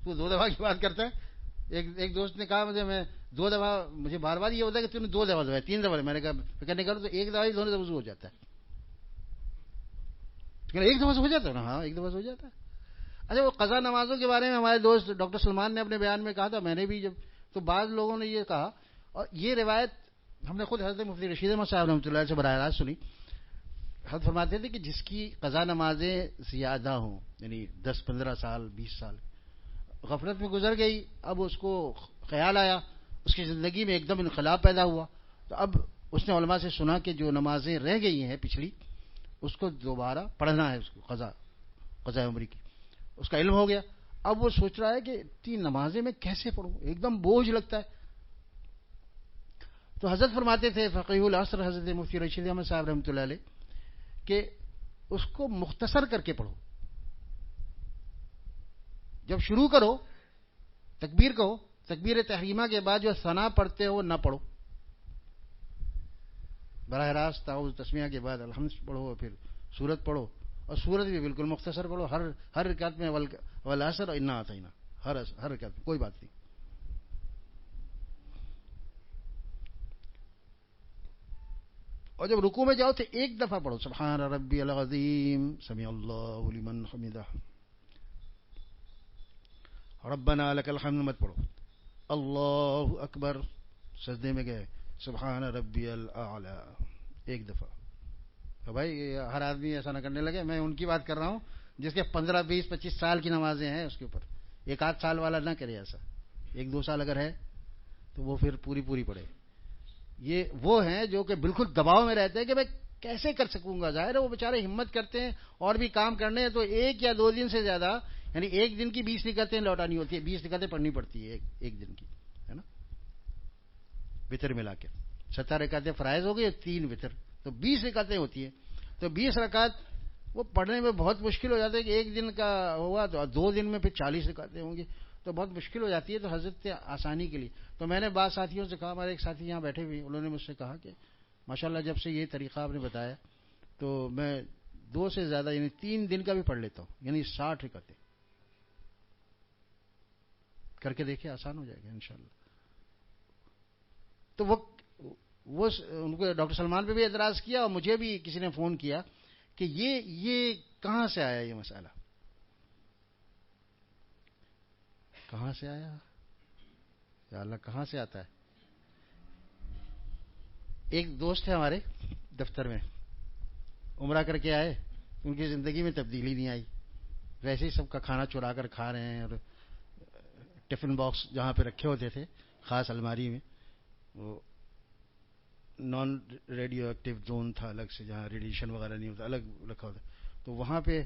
تو 2 دفعہ کی بات کرتا ہے. ایک دوست نے کہا مجھے، میں 2 دفعہ، مجھے بار بار یہ ہوتا ہے کہ تو نے 2 دفعہ دھویا، 3 دفعہ. میں نے کہا کرنے کرو تو 1 دفعہ ہی دھونے سے وضو ہو جاتا ہے. 1 دفعہ سے ہو جاتا ہے نا. ہاں 1 دفعہ سے ہو جاتا ہے. اچھا وہ قضا نمازوں کے بارے میں ہمارے دوست ڈاکٹر سلمان نے اپنے بیان میں کہا تھا، میں نے بھی جب، تو بعض لوگوں نے یہ کہا، اور یہ روایت ہم نے خود حضرت مفتی رشید احمد صاحب رحمۃ اللہ سے براہ راست سنی. حضرت فرماتے تھے کہ جس کی قضا نمازیں زیادہ ہوں، یعنی 10-15 سال 20 سال غفلت میں گزر گئی، اب اس کو خیال آیا، اس کی زندگی میں ایک دم انقلاب پیدا ہوا، تو اب اس نے علماء سے سنا کہ جو نمازیں رہ گئی ہیں پچھلی، اس کو دوبارہ پڑھنا ہے، اس کو قضاء عمری کی، اس کا علم ہو گیا. اب وہ سوچ رہا ہے کہ اتنی نمازیں میں کیسے پڑھوں، ایک دم بوجھ لگتا ہے. تو حضرت فرماتے تھے فقیہ العصر حضرت مفتی رشید احمد صاحب رحمۃ اللہ علیہ کہ اس کو مختصر کر کے پڑھو. جب شروع کرو تکبیر کہو, تکبیر تحریمہ کے بعد جو ثنا پڑھتے ہو نہ پڑھو, براہ راست تعوذ تسمیہ کے بعد الحمد پڑھو, پھر سورت پڑھو, اور سورت بھی بالکل مختصر پڑھو. ہر رکعت میں والعصر انا اعطینا, ہر رکعت میں کوئی بات نہیں. اور جب رکوع میں جاؤ تو ایک دفعہ پڑھو سبحان ربی العظیم سمیع اللہ لمن حمدہ, ربنا لک الحمد مت پڑھو. اللہ اکبر, سجدے میں گئے سبحان ربی الاعلی ایک دفعہ. تو بھائی ہر آدمی ایسا نہ کرنے لگے. میں ان کی بات کر رہا ہوں جس کے 15 20 25 سال کی نمازیں ہیں, اس کے اوپر 1 آدھ سال والا نہ کرے ایسا. 1 2 سال اگر ہے تو وہ پھر پوری پڑھے. یہ وہ ہیں جو کہ بالکل دباؤ میں رہتے ہیں کہ میں کیسے کر سکوں گا. ظاہر ہے وہ بیچارے ہمت کرتے ہیں اور بھی کام کرنے ہیں, تو 1 یا 2 دن سے زیادہ, یعنی 1 دن کی 20 رکعتیں لوٹانی ہوتی ہے, 20 رکعتیں پڑھنی پڑتی ہے ایک دن کی, ہے نا, وتر ملا کے 70 رکعتیں فرائض ہو گئی, 3 وتر, تو 20 رکعتیں ہوتی ہیں. تو 20 رکعت وہ پڑھنے میں بہت مشکل ہو جاتا ہے کہ 1 دن کا ہوا تو 2 دن میں پھر 40 رکعتیں ہوں گی, تو بہت مشکل ہو جاتی ہے. تو حضرت آسانی کے لیے تو میں نے بعض ساتھیوں سے کہا, ہمارے ایک ساتھی یہاں بیٹھے ہوئے, انہوں نے مجھ سے کہا کہ ماشاءاللہ جب سے یہ طریقہ آپ نے بتایا تو میں 2 سے زیادہ یعنی 3 دن کا بھی پڑھ لیتا ہوں, یعنی 60 رکعتیں کر کے دیکھیں, آسان ہو جائے گا انشاءاللہ. تو وہ ان کو ڈاکٹر سلمان پہ بھی اعتراض کیا, اور مجھے بھی کسی نے فون کیا کہ یہ کہاں سے آیا, یہ مسئلہ کہاں سے آیا, یا اللہ کہاں سے آتا ہے. ایک دوست ہے ہمارے دفتر میں, عمرہ کر کے آئے, ان کی زندگی میں تبدیلی نہیں آئی, ویسے ہی سب کا کھانا چرا کر کھا رہے ہیں, اور ٹفن باکس جہاں پہ رکھے ہوتے تھے خاص الماری میں, وہ نان ریڈیو ایکٹیو زون تھا الگ سے, جہاں ریڈیشن وغیرہ نہیں ہوتا, الگ رکھا ہوتا, تو وہاں پہ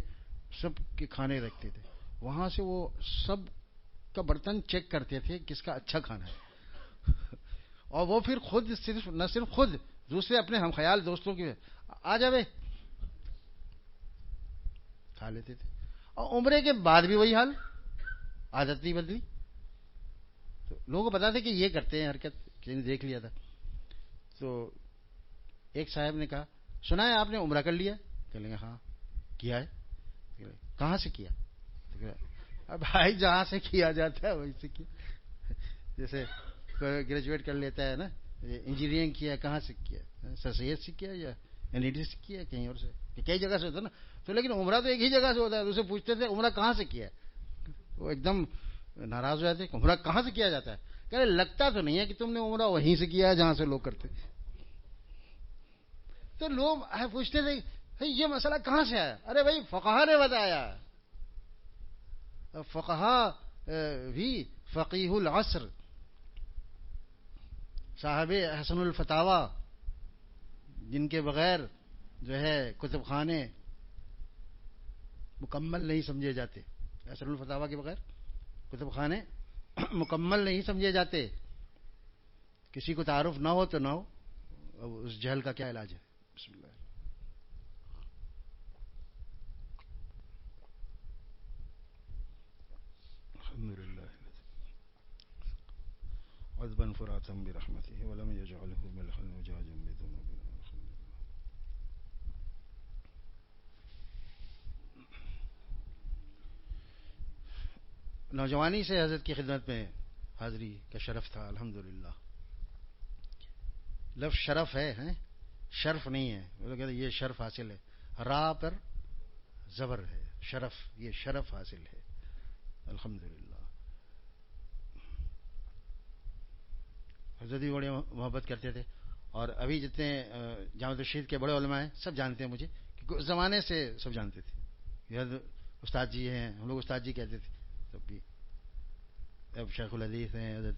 سب کے کھانے رکھتے تھے. وہاں سے وہ سب کا برتن چیک کرتے تھے کس کا اچھا کھانا ہے, اور وہ پھر خود نہ صرف خود, دوسرے اپنے ہم خیال دوستوں کی آ جاوے کھا لیتے تھے. اور عمرے کے بعد بھی وہی حال, عادت نہیں بدلی. تو لوگوں کو پتا تھا کہ یہ کرتے ہیں حرکت, کسی نے دیکھ لیا تھا. تو ایک صاحب نے کہا سنا ہے آپ نے عمرہ کر لیا, کہ لیں گے ہاں کیا ہے, کہاں سے کیا, اب بھائی جہاں سے کیا جاتا ہے وہیں سے کیا. جیسے گریجویٹ کر لیتا ہے نا, انجینئرنگ کیا, کہاں سے کیا, سر سید سے کیا یا این ای ڈی سے کیا, کہیں اور سے, کئی جگہ سے ہوتا ہے نا. تو لیکن عمرہ تو ایک ہی جگہ سے ہوتا ہے. اسے پوچھتے تھے عمرہ کہاں سے کیا, وہ ایک دم ناراض ہو جاتے ہیں, عمرہ کہاں سے کیا جاتا ہے. کہ لگتا تو نہیں ہے کہ تم نے عمرہ وہیں سے کیا ہے جہاں سے لوگ کرتے. تو لوگ پوچھتے تھے یہ مسئلہ کہاں سے آیا. ارے بھائی فقہا نے بتایا, فقہا بھی فقیہ العصر صاحب حسن الفتاوی, جن کے بغیر جو ہے کتب خانے مکمل نہیں سمجھے جاتے. حسن الفتاوی کے بغیر کتب خانے مکمل نہیں سمجھے جاتے. کسی کو تعارف نہ ہو تو نہ ہو. اب اس جہل کا کیا علاج ہے. بسم اللہ. الحمدللہ عذبا فراتا برحمته ولم يجعله ملحا وجاجا بذنوبنا. نوجوانی سے حضرت کی خدمت میں حاضری کا شرف تھا. الحمدللہ. لفظ شرف ہے, شرف نہیں ہے. وہ کہتے ہیں یہ شرف حاصل ہے, را پر زبر ہے, شرف, یہ شرف حاصل ہے. الحمدللہ. حضرت بھی بڑے محبت کرتے تھے, اور ابھی جتنے جامع رشید کے بڑے علماء ہیں سب جانتے ہیں مجھے, کہ اس زمانے سے سب جانتے تھے. استاد جی ہیں, ہم لوگ استاد جی کہتے تھے تب بھی. اب شیخ الحدیث ہیں, حضرت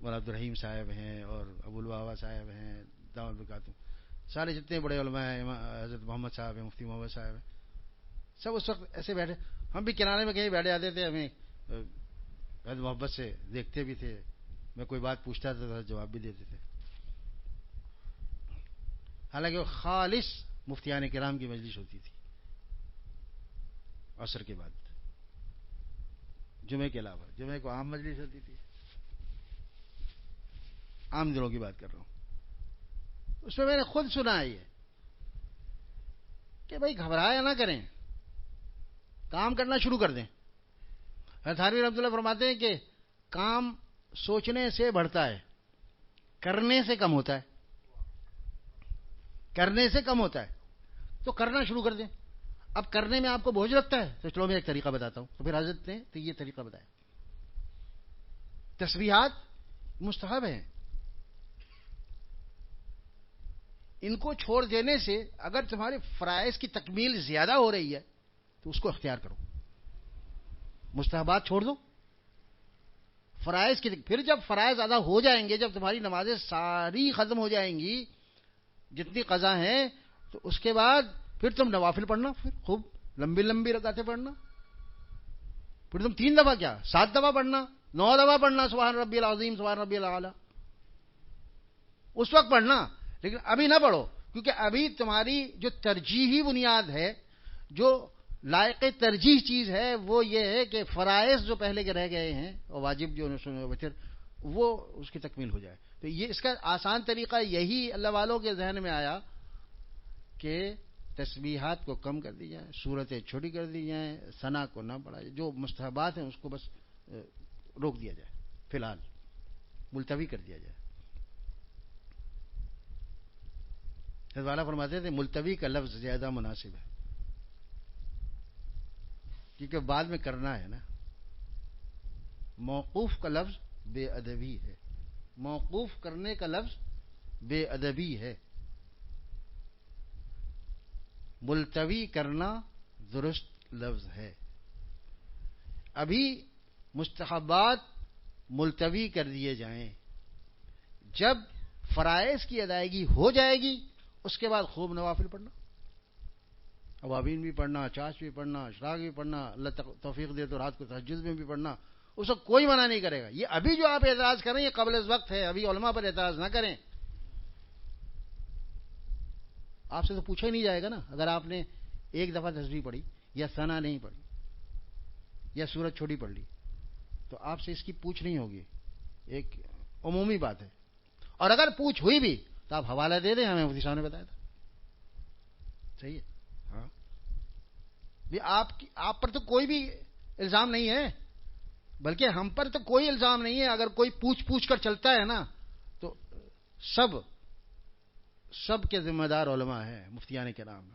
مولانا عبدالرحیم صاحب ہیں, اور ابو البابا صاحب ہیں دامت برکاتہ, سارے جتنے بڑے علماء ہیں, حضرت محمد صاحب ہیں, مفتی محمد صاحب ہیں, سب اس وقت ایسے بیٹھے. ہم بھی کنارے میں کہیں بیٹھے آتے تھے, ہمیں بہت محبت سے دیکھتے بھی تھے. میں کوئی بات پوچھتا تھا تو جواب بھی دیتے تھے. حالانکہ وہ خالص مفتیان کرام کی مجلس ہوتی تھی عصر کے بعد، جمعے کے علاوہ، جمعے کو عام مجلس ہوتی تھی، عام دنوں کی بات کر رہا ہوں. اس میں نے خود سنا ہے یہ کہ بھائی گھبرایا نہ کریں، کام کرنا شروع کر دیں. تھانوی رحمۃ اللہ فرماتے ہیں کہ کام سوچنے سے بڑھتا ہے، کرنے سے کم ہوتا ہے، کرنے سے کم ہوتا ہے. تو کرنا شروع کر دیں. اب کرنے میں آپ کو بوجھ لگتا ہے تو چلو میں ایک طریقہ بتاتا ہوں. تو پھر حضرت نے تو یہ طریقہ بتایا. تسبیحات مستحب ہیں، ان کو چھوڑ دینے سے اگر تمہارے فرائض کی تکمیل زیادہ ہو رہی ہے تو اس کو اختیار کرو. مستحبات چھوڑ دو، فرائض کی پھر جب فرائض ادا ہو جائیں گے، جب تمہاری نمازیں ساری ختم ہو جائیں گی جتنی قضا ہیں، تو اس کے بعد پھر تم نوافل پڑھنا، پھر خوب لمبی لمبی رکعتیں پڑھنا. پھر تم 3 دفعہ کیا 7 دفعہ پڑھنا، 9 دفعہ پڑھنا سبحان ربی العظیم سبحان ربی الاعلی. اس وقت پڑھنا، لیکن ابھی نہ پڑھو، کیونکہ ابھی تمہاری جو ترجیحی بنیاد ہے، جو لائق ترجیح چیز ہے، وہ یہ ہے کہ فرائض جو پہلے کے رہ گئے ہیں اور واجب جو وتر، وہ اس کی تکمیل ہو جائے. تو یہ اس کا آسان طریقہ یہی اللہ والوں کے ذہن میں آیا کہ تسبیحات کو کم کر دی جائیں، سورتیں چھوٹی کر دی جائیں، ثنا کو نہ پڑھا جائے، جو مستحبات ہیں اس کو بس روک دیا جائے، فی الحال ملتوی کر دیا جائے. حضرت والا فرماتے تھے ملتوی کا لفظ زیادہ مناسب ہے، کیونکہ بعد میں کرنا ہے نا. موقوف کا لفظ بے ادبی ہے، موقوف کرنے کا لفظ بے ادبی ہے. ملتوی کرنا درست لفظ ہے. ابھی مستحبات ملتوی کر دیے جائیں، جب فرائض کی ادائیگی ہو جائے گی اس کے بعد خوب نوافل پڑھنا، اوابین بھی پڑھنا، چاش بھی پڑھنا، اشراق بھی پڑھنا، اللہ توفیق دے تو رات کو تہجد میں بھی پڑھنا، اس کو کوئی منع نہیں کرے گا. یہ ابھی جو آپ اعتراض کریں یہ قبل از وقت ہے، ابھی علماء پر اعتراض نہ کریں. آپ سے تو پوچھا ہی نہیں جائے گا نا. اگر آپ نے ایک دفعہ تسبیح پڑھی یا ثنا نہیں پڑھی یا سورت چھوٹی پڑھ لی تو آپ سے اس کی پوچھ نہیں ہوگی، ایک عمومی بات ہے. اور اگر پوچھ ہوئی بھی تو آپ حوالہ دے دیں، ہمیں مفتی صاحب نے بتایا تھا. صحیح ہے. ہاں آپ پر تو کوئی بھی الزام نہیں ہے، بلکہ ہم پر تو کوئی الزام نہیں ہے. اگر کوئی پوچھ کر چلتا ہے نا تو سب کے ذمہ دار علماء ہیں، مفتیان کرام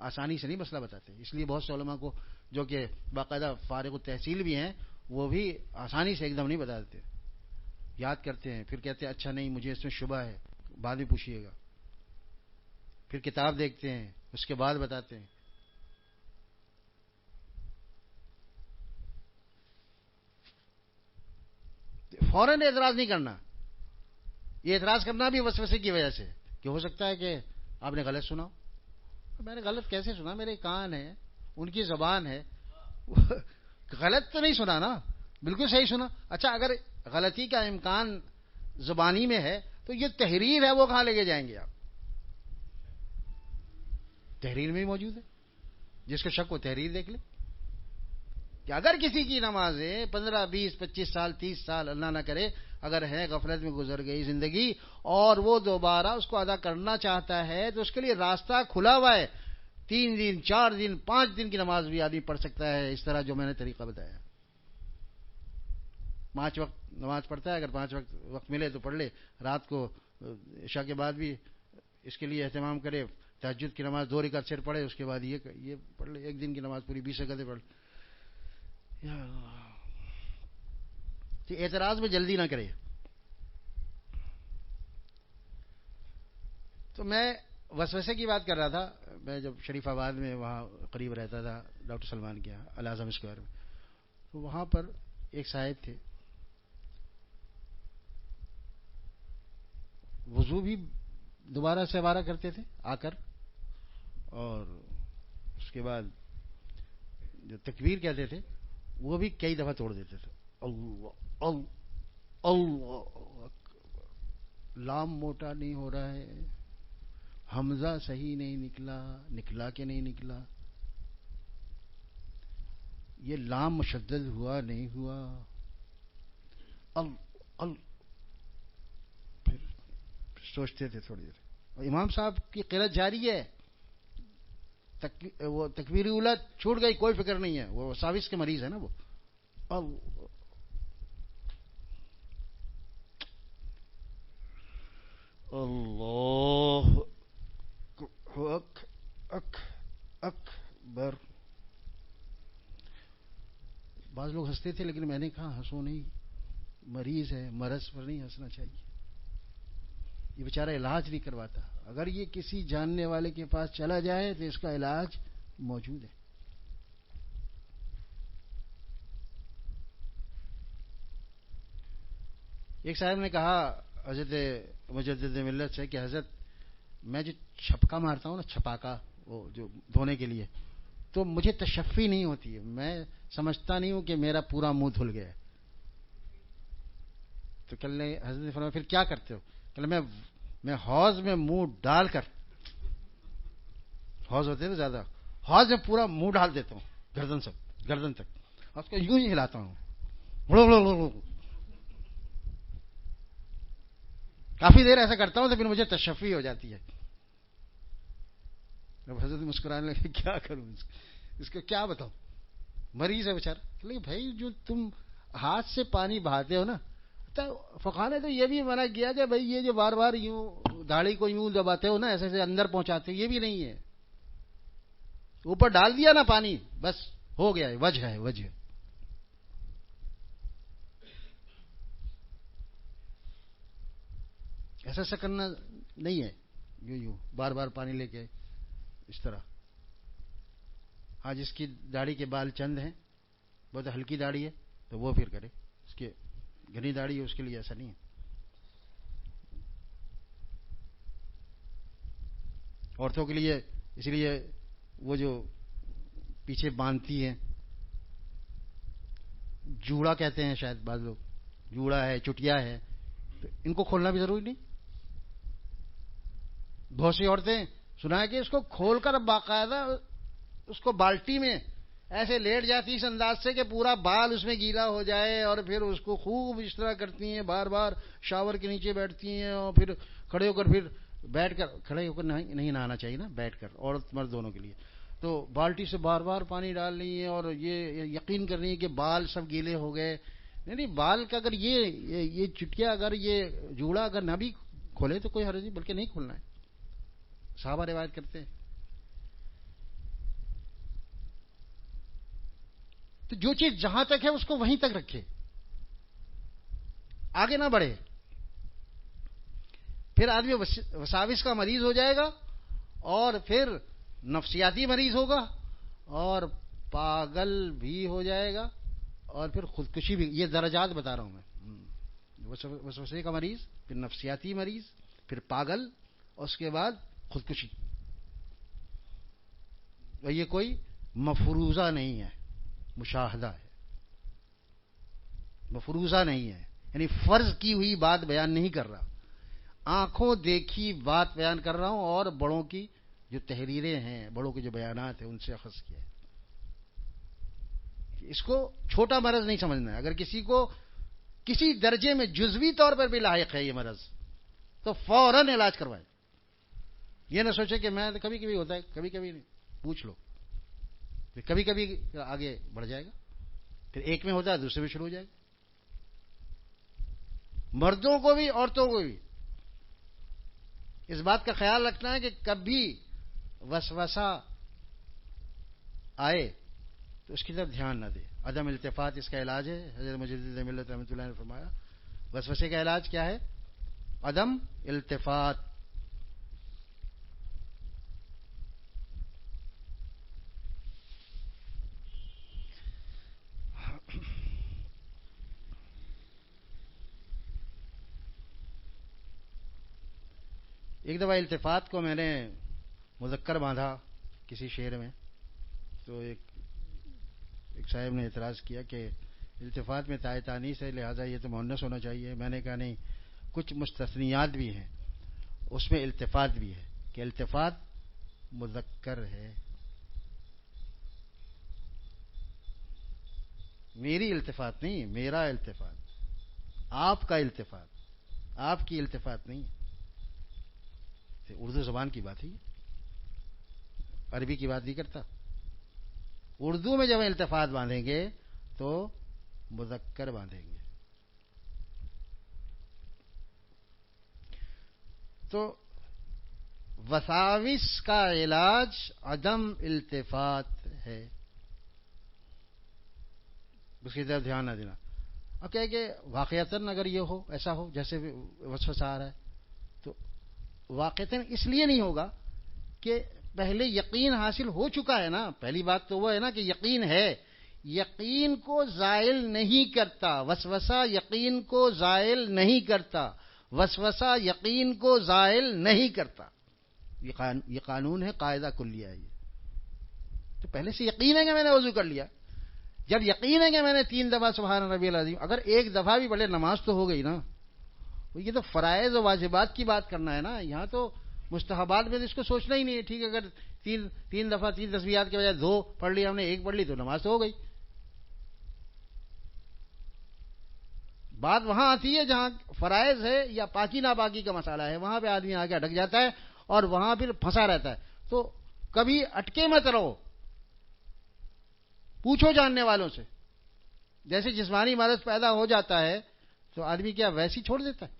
آسانی سے نہیں مسئلہ بتاتے. اس لیے بہت سے علماء کو جو کہ باقاعدہ فارغ التحصیل بھی ہیں وہ بھی آسانی سے ایک دم نہیں بتا دیتے، یاد کرتے ہیں، پھر کہتے ہیں اچھا نہیں مجھے اس میں شبہ ہے، بعد میں پوچھیے گا. پھر کتاب دیکھتے ہیں، اس کے بعد بتاتے ہیں. فوراً اعتراض نہیں کرنا. یہ اعتراض کرنا بھی وسوسے کی وجہ سے کہ ہو سکتا ہے کہ آپ نے غلط سنا. میں نے غلط کیسے سنا؟ میرے کان ہیں، ان کی زبان ہے، غلط تو نہیں سنا نا، بالکل صحیح سنا. اچھا اگر غلطی کا امکان زبانی میں ہے تو یہ تحریر ہے، وہ کہاں لے کے جائیں گے آپ؟ تحریر میں ہی موجود ہے، جس کو شک ہو تحریر دیکھ لے. کہ اگر کسی کی نمازیں 15 20 25 سال 30 سال اللہ نہ کرے اگر ہے غفلت میں گزر گئی زندگی اور وہ دوبارہ اس کو ادا کرنا چاہتا ہے تو اس کے لیے راستہ کھلا ہوا ہے. 3 دن 4 دن 5 دن کی نماز بھی آدمی پڑھ سکتا ہے، اس طرح جو میں نے طریقہ بتایا. 5 وقت نماز پڑھتا ہے، اگر 5 وقت ملے تو پڑھ لے. رات کو عشاء کے بعد بھی اس کے لیے اہتمام کرے، تہجد کی نماز 2 رکعت صرف پڑھے، اس کے بعد یہ پڑھ لے. ایک دن کی نماز پوری 20 رکعتیں پڑھ لے. اعتراض میں جلدی نہ کرے. تو میں وسوسے کی بات کر رہا تھا. میں جب شریف آباد میں وہاں قریب رہتا تھا ڈاکٹر سلمان کے یہاں الاعظم اسکوائر میں، تو وہاں پر ایک صاحب تھے، وضو بھی دوبارہ سے دوبارہ کرتے تھے آ کر، اور اس کے بعد جو تکبیر کہتے تھے وہ بھی کئی دفعہ توڑ دیتے تھے. اللہ لام موٹا نہیں ہو رہا ہے، حمزہ صحیح نہیں نکلا، نکلا کہ نہیں نکلا، یہ لام مشدد ہوا نہیں ہوا، ال ال پھر سوچتے تھے تھوڑی دیر. امام صاحب کی قرأت جاری ہے، وہ تکبیر اولی چھوٹ گئی، کوئی فکر نہیں ہے، وہ وساوس کے مریض ہے نا وہ. اللہ اکبر. بعض لوگ ہنستے تھے لیکن میں نے کہا ہنسو نہیں، مریض ہے، مرض پر نہیں ہنسنا چاہیے. یہ بیچارہ علاج نہیں کرواتا، اگر یہ کسی جاننے والے کے پاس چلا جائے تو اس کا علاج موجود ہے. ایک صاحب نے کہا حضرت مجدد ملت سے کہ حضرت میں جو چھپکا مارتا ہوں نا، چھپاکا وہ جو دھونے کے لیے، تو مجھے تشفی نہیں ہوتی ہے، میں سمجھتا نہیں ہوں کہ میرا پورا منہ دھل گیا ہے. تو کل نے حضرت نے فرمایا پھر کیا کرتے ہو؟ کل میں حوض میں منہ ڈال کر، حوض ہوتے ہیں زیادہ، حوض میں پورا منہ ڈال دیتا ہوں گردن تک، اور اس کو یوں ہی ہلاتا ہوں، کافی دیر ایسا کرتا ہوں تو پھر مجھے تشفی ہو جاتی ہے. اب حضرت مسکرانے لگے کیا کروں اس کو کیا بتاؤں، مریض ہے بیچارہ. لیکن بھائی جو تم ہاتھ سے پانی بہاتے ہو نا، فقہ نے تو یہ بھی منع کیا کہ بھائی یہ جو بار بار یوں داڑھی کو یوں دباتے ہو نا، ایسے ایسے اندر پہنچاتے ہو، یہ بھی نہیں ہے. اوپر ڈال دیا نا پانی، بس ہو گیا ہے، وجہ ہے وجہ. ایسا ایسا کرنا نہیں ہے، یوں بار بار پانی لے کے اس طرح. ہاں جس کی داڑھی کے بال چند ہیں، بہت ہلکی داڑھی ہے، تو وہ پھر کرے. اس کے گھنی داڑھی ہے اس کے لیے ایسا نہیں ہے. عورتوں کے لیے اس لیے وہ جو پیچھے باندھتی ہیں، جوڑا کہتے ہیں شاید بعض لوگ، جوڑا ہے، چٹیا ہے، تو ان کو کھولنا بھی ضروری نہیں. بہت سی عورتیں سنا ہے کہ اس کو کھول کر باقاعدہ اس کو بالٹی میں ایسے لیٹ جاتی اس انداز سے کہ پورا بال اس میں گیلا ہو جائے، اور پھر اس کو خوب اس طرح کرتی ہیں، بار بار شاور کے نیچے بیٹھتی ہیں، اور پھر کھڑے ہو کر، پھر بیٹھ کر، کھڑے ہو کر نہیں نہانا چاہیے نا، بیٹھ کر، عورت مرد دونوں کے لیے. تو بالٹی سے بار بار پانی ڈال رہی ہیں اور یہ یقین کر رہی ہیں کہ بال سب گیلے ہو گئے. نہیں بال کا اگر یہ چٹیا، اگر یہ جوڑا اگر نہ بھی کھولے تو کوئی حرج نہیں، بلکہ نہیں کھولنا ہے. صحابہ روایت کرتے ہیں. تو جو چیز جہاں تک ہے اس کو وہیں تک رکھے، آگے نہ بڑھے. پھر آدمی وساوس کا مریض ہو جائے گا، اور پھر نفسیاتی مریض ہوگا، اور پاگل بھی ہو جائے گا، اور پھر خودکشی بھی. یہ درجات بتا رہا ہوں میں. وسوسے کا مریض، پھر نفسیاتی مریض، پھر پاگل، اور اس کے بعد خودکشی. اور یہ کوئی مفروضہ نہیں ہے، مشاہدہ ہے، مفروضہ نہیں ہے. یعنی فرض کی ہوئی بات بیان نہیں کر رہا، آنکھوں دیکھی بات بیان کر رہا ہوں، اور بڑوں کی جو تحریریں ہیں، بڑوں کے جو بیانات ہیں، ان سے اخذ کیا ہے. اس کو چھوٹا مرض نہیں سمجھنا ہے. اگر کسی کو کسی درجے میں جزوی طور پر بھی لاحق ہے یہ مرض، تو فوراً علاج کروائے. یہ نہ سوچے کہ میں کبھی کبھی ہوتا ہے، کبھی کبھی نہیں، پوچھ لو. پھر کبھی کبھی آگے بڑھ جائے گا، پھر ایک میں ہوتا ہے دوسرے میں شروع ہو جائے گا. مردوں کو بھی عورتوں کو بھی اس بات کا خیال رکھنا ہے کہ کبھی وسوسہ آئے تو اس کی طرف دھیان نہ دے. عدم التفات اس کا علاج ہے. حضرت مجدد ملت رحمۃ اللہ نے فرمایا وسوسے کا علاج کیا ہے؟ عدم التفات. ایک دفعہ التفات کو میں نے مذکر باندھا کسی شعر میں، تو ایک صاحب نے اعتراض کیا کہ التفات میں تائے تانیث ہے، لہذا یہ تو مؤنث ہونا چاہیے. میں نے کہا نہیں، کچھ مستثنیات بھی ہیں، اس میں التفات بھی ہے. کہ التفات مذکر ہے. میری التفات نہیں، میرا التفات، آپ کا التفات، آپ کی التفات نہیں. اردو زبان کی بات ہے، عربی کی بات نہیں کرتا. اردو میں جب التفات باندھیں گے تو مذکر باندھیں گے. تو وساوس کا علاج عدم التفات ہے، اس کی طرف دھیان نہ دینا. اب کیا ہے کہ واقعتاً اگر یہ ہو، ایسا ہو جیسے وسوسہ آ رہا ہے، تو واقعتاً اس لیے نہیں ہوگا کہ پہلے یقین حاصل ہو چکا ہے نا. پہلی بات تو وہ ہے نا کہ یقین ہے. یقین کو زائل نہیں کرتا وسوسہ، یقین کو زائل نہیں کرتا وسوسہ، یقین کو زائل نہیں کرتا. یہ قانون ہے، قاعدہ کلیہ ہے. تو پہلے سے یقین ہے کہ میں نے وضو کر لیا. جب یقین ہے کہ میں نے 3 دفعہ سبحان ربی العظیم، اگر ایک دفعہ بھی پڑھے نماز تو ہو گئی نا. یہ تو فرائض و واجبات کی بات کرنا ہے نا. یہاں تو مستحبات میں اس کو سوچنا ہی نہیں ہے. ٹھیک ہے، اگر تین دفعہ 3 تسبیحات کے بجائے 2 پڑھ لی ہم نے، 1 پڑھ لی تو نماز تو ہو گئی. بات وہاں آتی ہے جہاں فرائض ہے یا پاکی ناپاکی کا مسئلہ ہے. وہاں پہ آدمی آگے اٹک جاتا ہے اور وہاں پھر پھنسا رہتا ہے. تو کبھی اٹکے مت رہو، پوچھو جاننے والوں سے. جیسے جسمانی مرض پیدا ہو جاتا ہے تو آدمی کیا ویسی چھوڑ دیتا ہے؟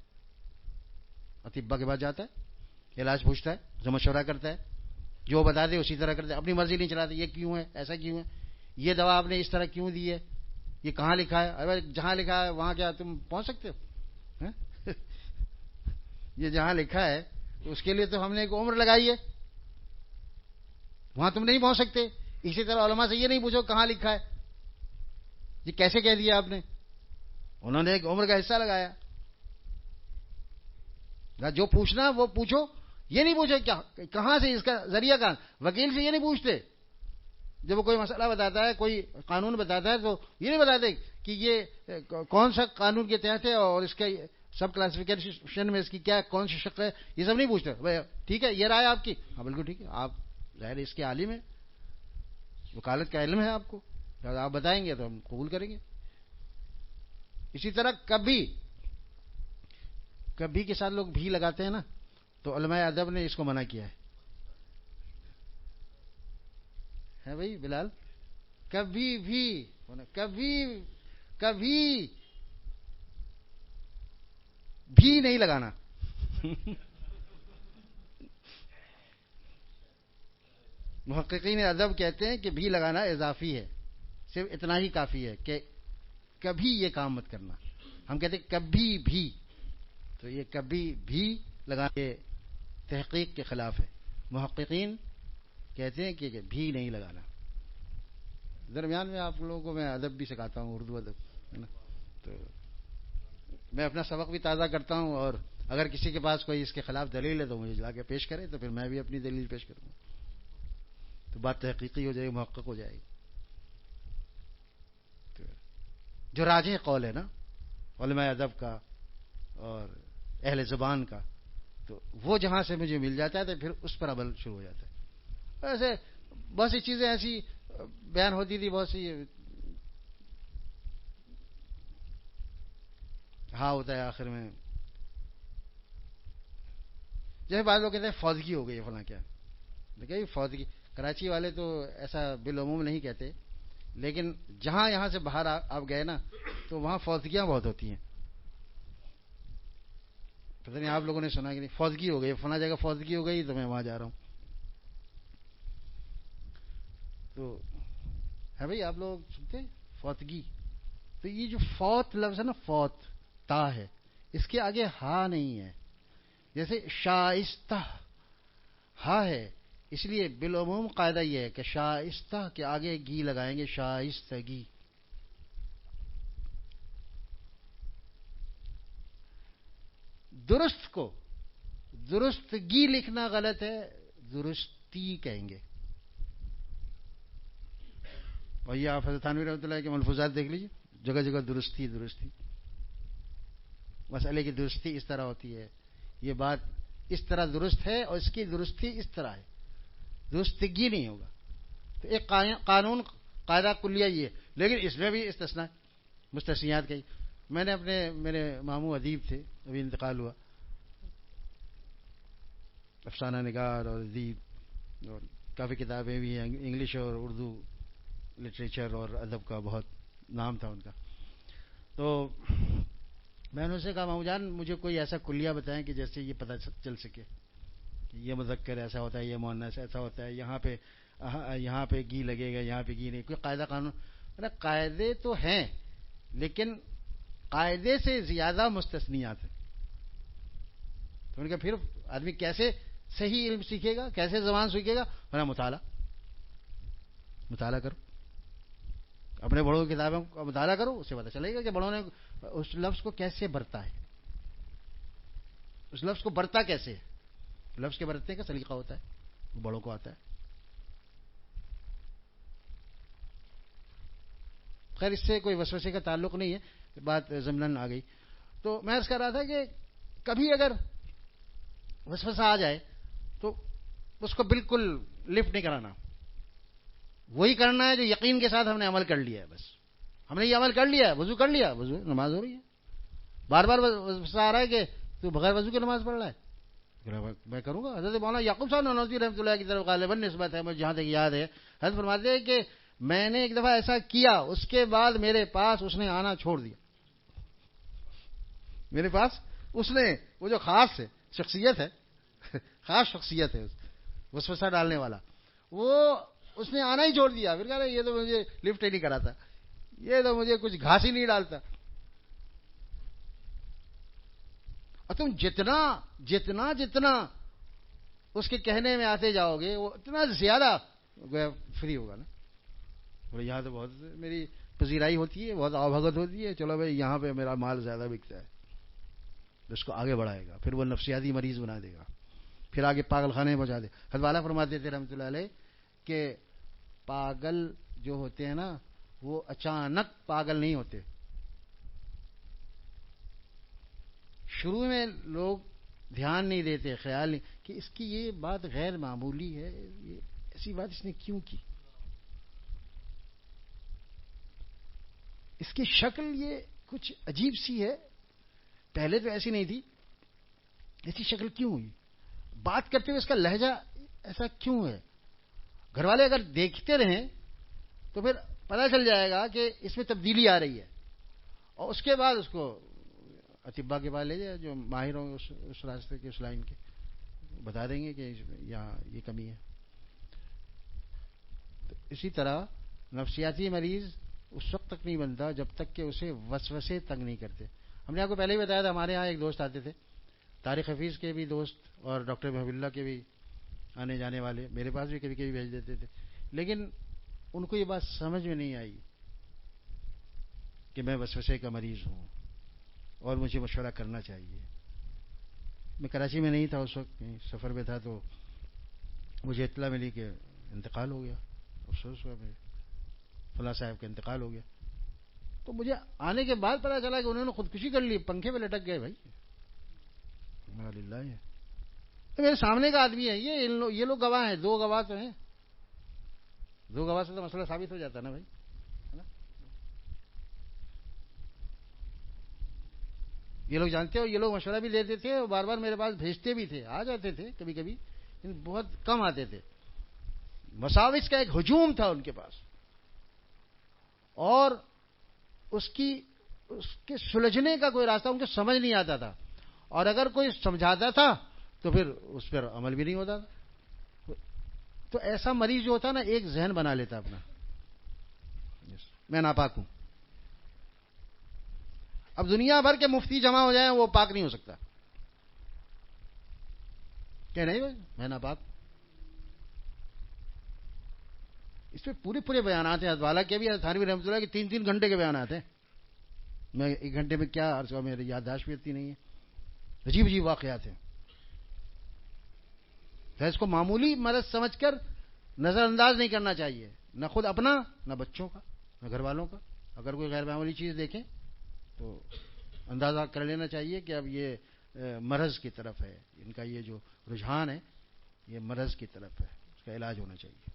اطباء کے پاس جاتا ہے، علاج پوچھتا ہے، جو مشورہ کرتا ہے، جو بتا دے اسی طرح کرتا ہے. اپنی مرضی نہیں چلاتے. یہ کیوں ہے، ایسا کیوں ہے، یہ دوا آپ نے اس طرح کیوں دی ہے، یہ کہاں لکھا ہے؟ ارے جہاں لکھا ہے وہاں کیا تم پہنچ سکتے ہو؟ یہ جہاں لکھا ہے اس کے لیے تو ہم نے ایک عمر لگائی ہے، وہاں تم نہیں پہنچ سکتے. اسی طرح علماء سے یہ نہیں پوچھو کہاں لکھا ہے، یہ کیسے کہہ دیا آپ نے. انہوں نے ایک عمر کا حصہ لگایا. جو پوچھنا وہ پوچھو. یہ نہیں پوچھو کیا کہاں سے، اس کا ذریعہ کہاں. وکیل سے یہ نہیں پوچھتے جب وہ کوئی مسئلہ بتاتا ہے، کوئی قانون بتاتا ہے تو یہ نہیں بتاتے کہ یہ کون سا قانون کے تحت ہے اور اس کے سب کلاسیفیکیشن میں اس کی کیا کون سی شق ہے. یہ سب نہیں پوچھتے. ٹھیک ہے یہ رائے آپ کی، ہاں بالکل ٹھیک ہے، آپ ظاہر اس کے عالم ہیں، وکالت کا علم ہے آپ کو، آپ بتائیں گے تو ہم قبول کریں گے. اسی طرح کبھی کے ساتھ لوگ بھی لگاتے ہیں نا، تو علماء ادب نے اس کو منع کیا ہے بھائی بلال. کبھی بھی نہیں لگانا. محققین ادب کہتے ہیں کہ بھی لگانا اضافی ہے، صرف اتنا ہی کافی ہے کہ کبھی یہ کام مت کرنا. ہم کہتے ہیں کبھی بھی، تو یہ کبھی بھی لگانا یہ تحقیق کے خلاف ہے. محققین کہتے ہیں کہ بھی نہیں لگانا. درمیان میں آپ لوگوں کو میں ادب بھی سکھاتا ہوں، اردو ادب ہے نا. تو میں اپنا سبق بھی تازہ کرتا ہوں، اور اگر کسی کے پاس کوئی اس کے خلاف دلیل ہے تو مجھے لا کے پیش کرے، تو پھر میں بھی اپنی دلیل پیش کروں گا. تو بات تحقیقی ہو جائے گی، محقق ہو جائے گی. جو راجح قول ہے نا علماء ادب کا اور اہل زبان کا، تو وہ جہاں سے مجھے مل جاتا ہے تو پھر اس پر عمل شروع ہو جاتا ہے. ایسے بہت سی چیزیں ایسی بیان ہوتی تھی، بہت سی ہاں ہوتا ہے آخر میں. جیسے بعض لوگ کہتے ہیں فوتگی ہو گئی ہے فلاں کیا. دیکھیے فوتگی کراچی والے تو ایسا بالعموم نہیں کہتے، لیکن جہاں یہاں سے باہر آپ گئے نا تو وہاں فوتگیاں بہت ہوتی ہیں. پتہ نہیں آپ لوگوں نے سنا کہ نہیں، فوتگی ہو گئی فلاں جگہ، فوتگی ہو گئی تو میں وہاں جا رہا ہوں. تو ہے بھائی آپ لوگ سنتے فوتگی. تو یہ جو فوت لفظ ہے نا، فوت تا ہے، اس کے آگے ہا نہیں ہے. جیسے شائستہ ہا ہے، اس لیے بالعموم قاعدہ یہ ہے کہ شائستہ کے آگے گی لگائیں گے، شائستگی. درست کو درستگی لکھنا غلط ہے، درستی کہیں گے. اور یہ آپ حضرت تھانوی رحمۃ اللہ کے ملفوظات دیکھ لیجیے، جگہ جگہ درستی. مسئلے کی درستی اس طرح ہوتی ہے، یہ بات اس طرح درست ہے اور اس کی درستی اس طرح ہے، درستگی نہیں ہوگا. تو ایک قانون قاعدہ کلیہ یہ ہے، لیکن اس میں بھی استثناء مستثنیات کئی. میں نے میرے ماموں ادیب تھے، ابھی انتقال ہوا، افسانہ نگار اور ادیب، اور کافی کتابیں بھی ہیں، انگلش اور اردو لٹریچر اور ادب کا بہت نام تھا ان کا. تو میں نے ان سے کہا ماموں جان مجھے کوئی ایسا کلیہ بتائیں کہ جیسے یہ پتہ چل سکے کہ یہ مذکر ایسا ہوتا ہے، یہ مؤنث ایسا ہوتا ہے، یہاں پہ گی لگے گا، یہاں پہ گی نہیں، کوئی قاعدہ قانون. قاعدے تو ہیں لیکن قاعدے سے زیادہ مستثنیات ہیں. تو ان کا پھر آدمی کیسے صحیح علم سیکھے گا، کیسے زبان سیکھے گا؟ مطالعہ کرو، اپنے بڑوں کی کتابوں کا مطالعہ کرو، اس سے پتہ چلے گا کہ بڑوں نے اس لفظ کو کیسے برتا ہے، اس لفظ کو برتا کیسے ہے. لفظ کے برتنے کا سلیقہ ہوتا ہے، وہ بڑوں کو آتا ہے. خیر اس سے کوئی وسوسے کا تعلق نہیں ہے، بات ضمناً آ گئی. تو میں عرض کر رہا تھا کہ کبھی اگر وسوسہ آ جائے تو اس کو بالکل لفٹ نہیں کرانا، وہی کرنا ہے جو یقین کے ساتھ ہم نے عمل کر لیا ہے. بس ہم نے یہ عمل کر لیا ہے، وضو کر لیا، وضو نماز ہو رہی ہے. بار بار وسوسہ آ رہا ہے کہ تو بغیر وضو کے نماز پڑھ رہا ہے، میں کروں گا. حضرت مولانا یعقوب صاحب نانوتوی رحمۃ اللہ کی طرف غالباً نسبت ہے، مجھے جہاں تک یاد ہے، حضرت فرماتے ہیں کہ میں نے ایک دفعہ ایسا کیا، اس کے بعد میرے پاس اس نے آنا چھوڑ دیا. میرے پاس اس نے، وہ جو خاص ہے شخصیت ہے، خاص شخصیت ہے وسوسہ ڈالنے والا، وہ اس نے آنا ہی چھوڑ دیا. پھر کہہ رہے یہ تو مجھے لفٹ ہی نہیں کراتا، یہ تو مجھے کچھ گھاس ہی نہیں ڈالتا. اور تم جتنا اس کے کہنے میں آتے جاؤ گے وہ اتنا زیادہ فری ہوگا نا. بولے یہاں تو بہت میری پذیرائی ہوتی ہے، بہت آبھگت ہوتی ہے، چلو بھائی یہاں پہ میرا مال زیادہ بکتا ہے. اس کو آگے بڑھائے گا، پھر وہ نفسیاتی مریض بنا دے گا، پھر آگے پاگل خانے پہنچا دے. حضرت والا فرماتے تھے رحمۃ اللہ علیہ کہ پاگل جو ہوتے ہیں نا وہ اچانک پاگل نہیں ہوتے. شروع میں لوگ دھیان نہیں دیتے، خیال نہیں کہ اس کی یہ بات غیر معمولی ہے، یہ ایسی بات اس نے کیوں کی، اس کی شکل یہ کچھ عجیب سی ہے، پہلے تو ایسی نہیں تھی، ایسی شکل کیوں ہوئی، بات کرتے ہوئے اس کا لہجہ ایسا کیوں ہے. گھر والے اگر دیکھتے رہیں تو پھر پتہ چل جائے گا کہ اس میں تبدیلی آ رہی ہے. اور اس کے بعد اس کو اطباء کے پاس لے جائے، جو ماہر ہوں گے اس راستے کے، اس لائن کے، بتا دیں گے کہ یہاں یہ کمی ہے. تو اسی طرح نفسیاتی مریض اس وقت تک نہیں بنتا جب تک کہ اسے وسوسے تنگ نہیں کرتے. ہم نے آپ کو پہلے ہی بتایا تھا، ہمارے ہاں ایک دوست آتے تھے، طارق حفیظ کے بھی دوست اور ڈاکٹر محب اللہ کے بھی آنے جانے والے، میرے پاس بھی کبھی کبھی بھیج دیتے تھے. لیکن ان کو یہ بات سمجھ میں نہیں آئی کہ میں وسوسے کا مریض ہوں اور مجھے مشورہ کرنا چاہیے. میں کراچی میں نہیں تھا اس وقت، سفر میں تھا، تو مجھے اطلاع ملی کہ انتقال ہو گیا. افسوس ہوا، فلاں صاحب کا انتقال ہو گیا. تو مجھے آنے کے بعد پتا چلا کہ انہوں نے خودکشی کر لی، پنکھے پہ لٹک گئے. بھائی میرے سامنے کا آدمی ہے، یہ لوگ گواہ ہیں، دو گواہ تو ہیں، دو گواہ سے تو مسئلہ ثابت ہو جاتا ہے نا بھائی. یہ لوگ جانتے ہو، یہ لوگ مشورہ بھی لیتے تھے اور بار بار میرے پاس بھیجتے بھی تھے، آ جاتے تھے کبھی کبھی، لیکن بہت کم آتے تھے. مساوس کا ایک ہجوم تھا ان کے پاس، اور اس کے سلجھنے کا کوئی راستہ ان کو سمجھ نہیں آتا تھا. اور اگر کوئی سمجھاتا تھا تو پھر اس پر عمل بھی نہیں ہوتا تھا. تو ایسا مریض جو ہوتا نا ایک ذہن بنا لیتا اپنا، میں ناپاک ہوں. اب دنیا بھر کے مفتی جمع ہو جائیں وہ پاک نہیں ہو سکتا کہ نہیں بھائی میں ناپاک. اس پہ پورے بیانات ہیں، ادوالا کے بھی، تھانوی رحمۃ اللہ کے 3 گھنٹے کے بیانات ہیں. میں 1 گھنٹے میں کیا عرض کروں، میری یادداشت بھی اتنی نہیں ہے. عجیب واقعات ہیں. اس کو معمولی مرض سمجھ کر نظر انداز نہیں کرنا چاہیے، نہ خود اپنا، نہ بچوں کا، نہ گھر والوں کا. اگر کوئی غیر معمولی چیز دیکھیں تو اندازہ کر لینا چاہیے کہ اب یہ مرض کی طرف ہے، ان کا یہ جو رجحان ہے یہ مرض کی طرف ہے، اس کا علاج ہونا چاہیے.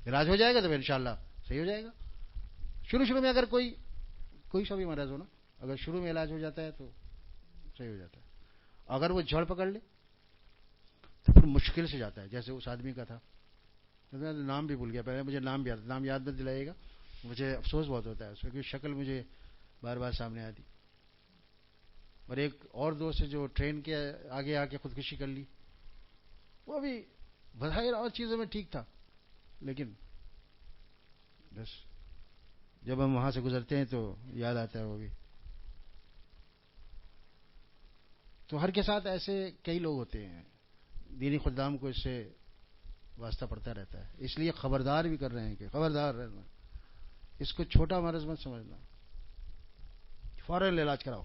علاج ہو جائے گا تو انشاءاللہ صحیح ہو جائے گا. شروع میں اگر کوئی سا بھی مرض ہو نا، اگر شروع میں علاج ہو جاتا ہے تو صحیح ہو جاتا ہے. اگر وہ جڑ پکڑ لے تو پھر مشکل سے جاتا ہے. جیسے اس آدمی کا تھا، نام بھی بھول گیا، پہلے مجھے نام یاد میں دلائے گا، مجھے افسوس بہت ہوتا ہے اس کی شکل مجھے بار بار سامنے آتی. اور ایک اور دوست ہے جو ٹرین کے آگے آ کے خودکشی کر لی، وہ بھی بظاہر اور چیزوں میں ٹھیک تھا، لیکن بس جب ہم وہاں سے گزرتے ہیں تو یاد آتا ہے وہ بھی. تو ہر کے ساتھ ایسے کئی لوگ ہوتے ہیں، دینی خدام کو اس سے واسطہ پڑتا رہتا ہے. اس لیے خبردار بھی کر رہے ہیں کہ خبردار رہنا، اس کو چھوٹا مرض مت سمجھنا، فوراً علاج کراؤ.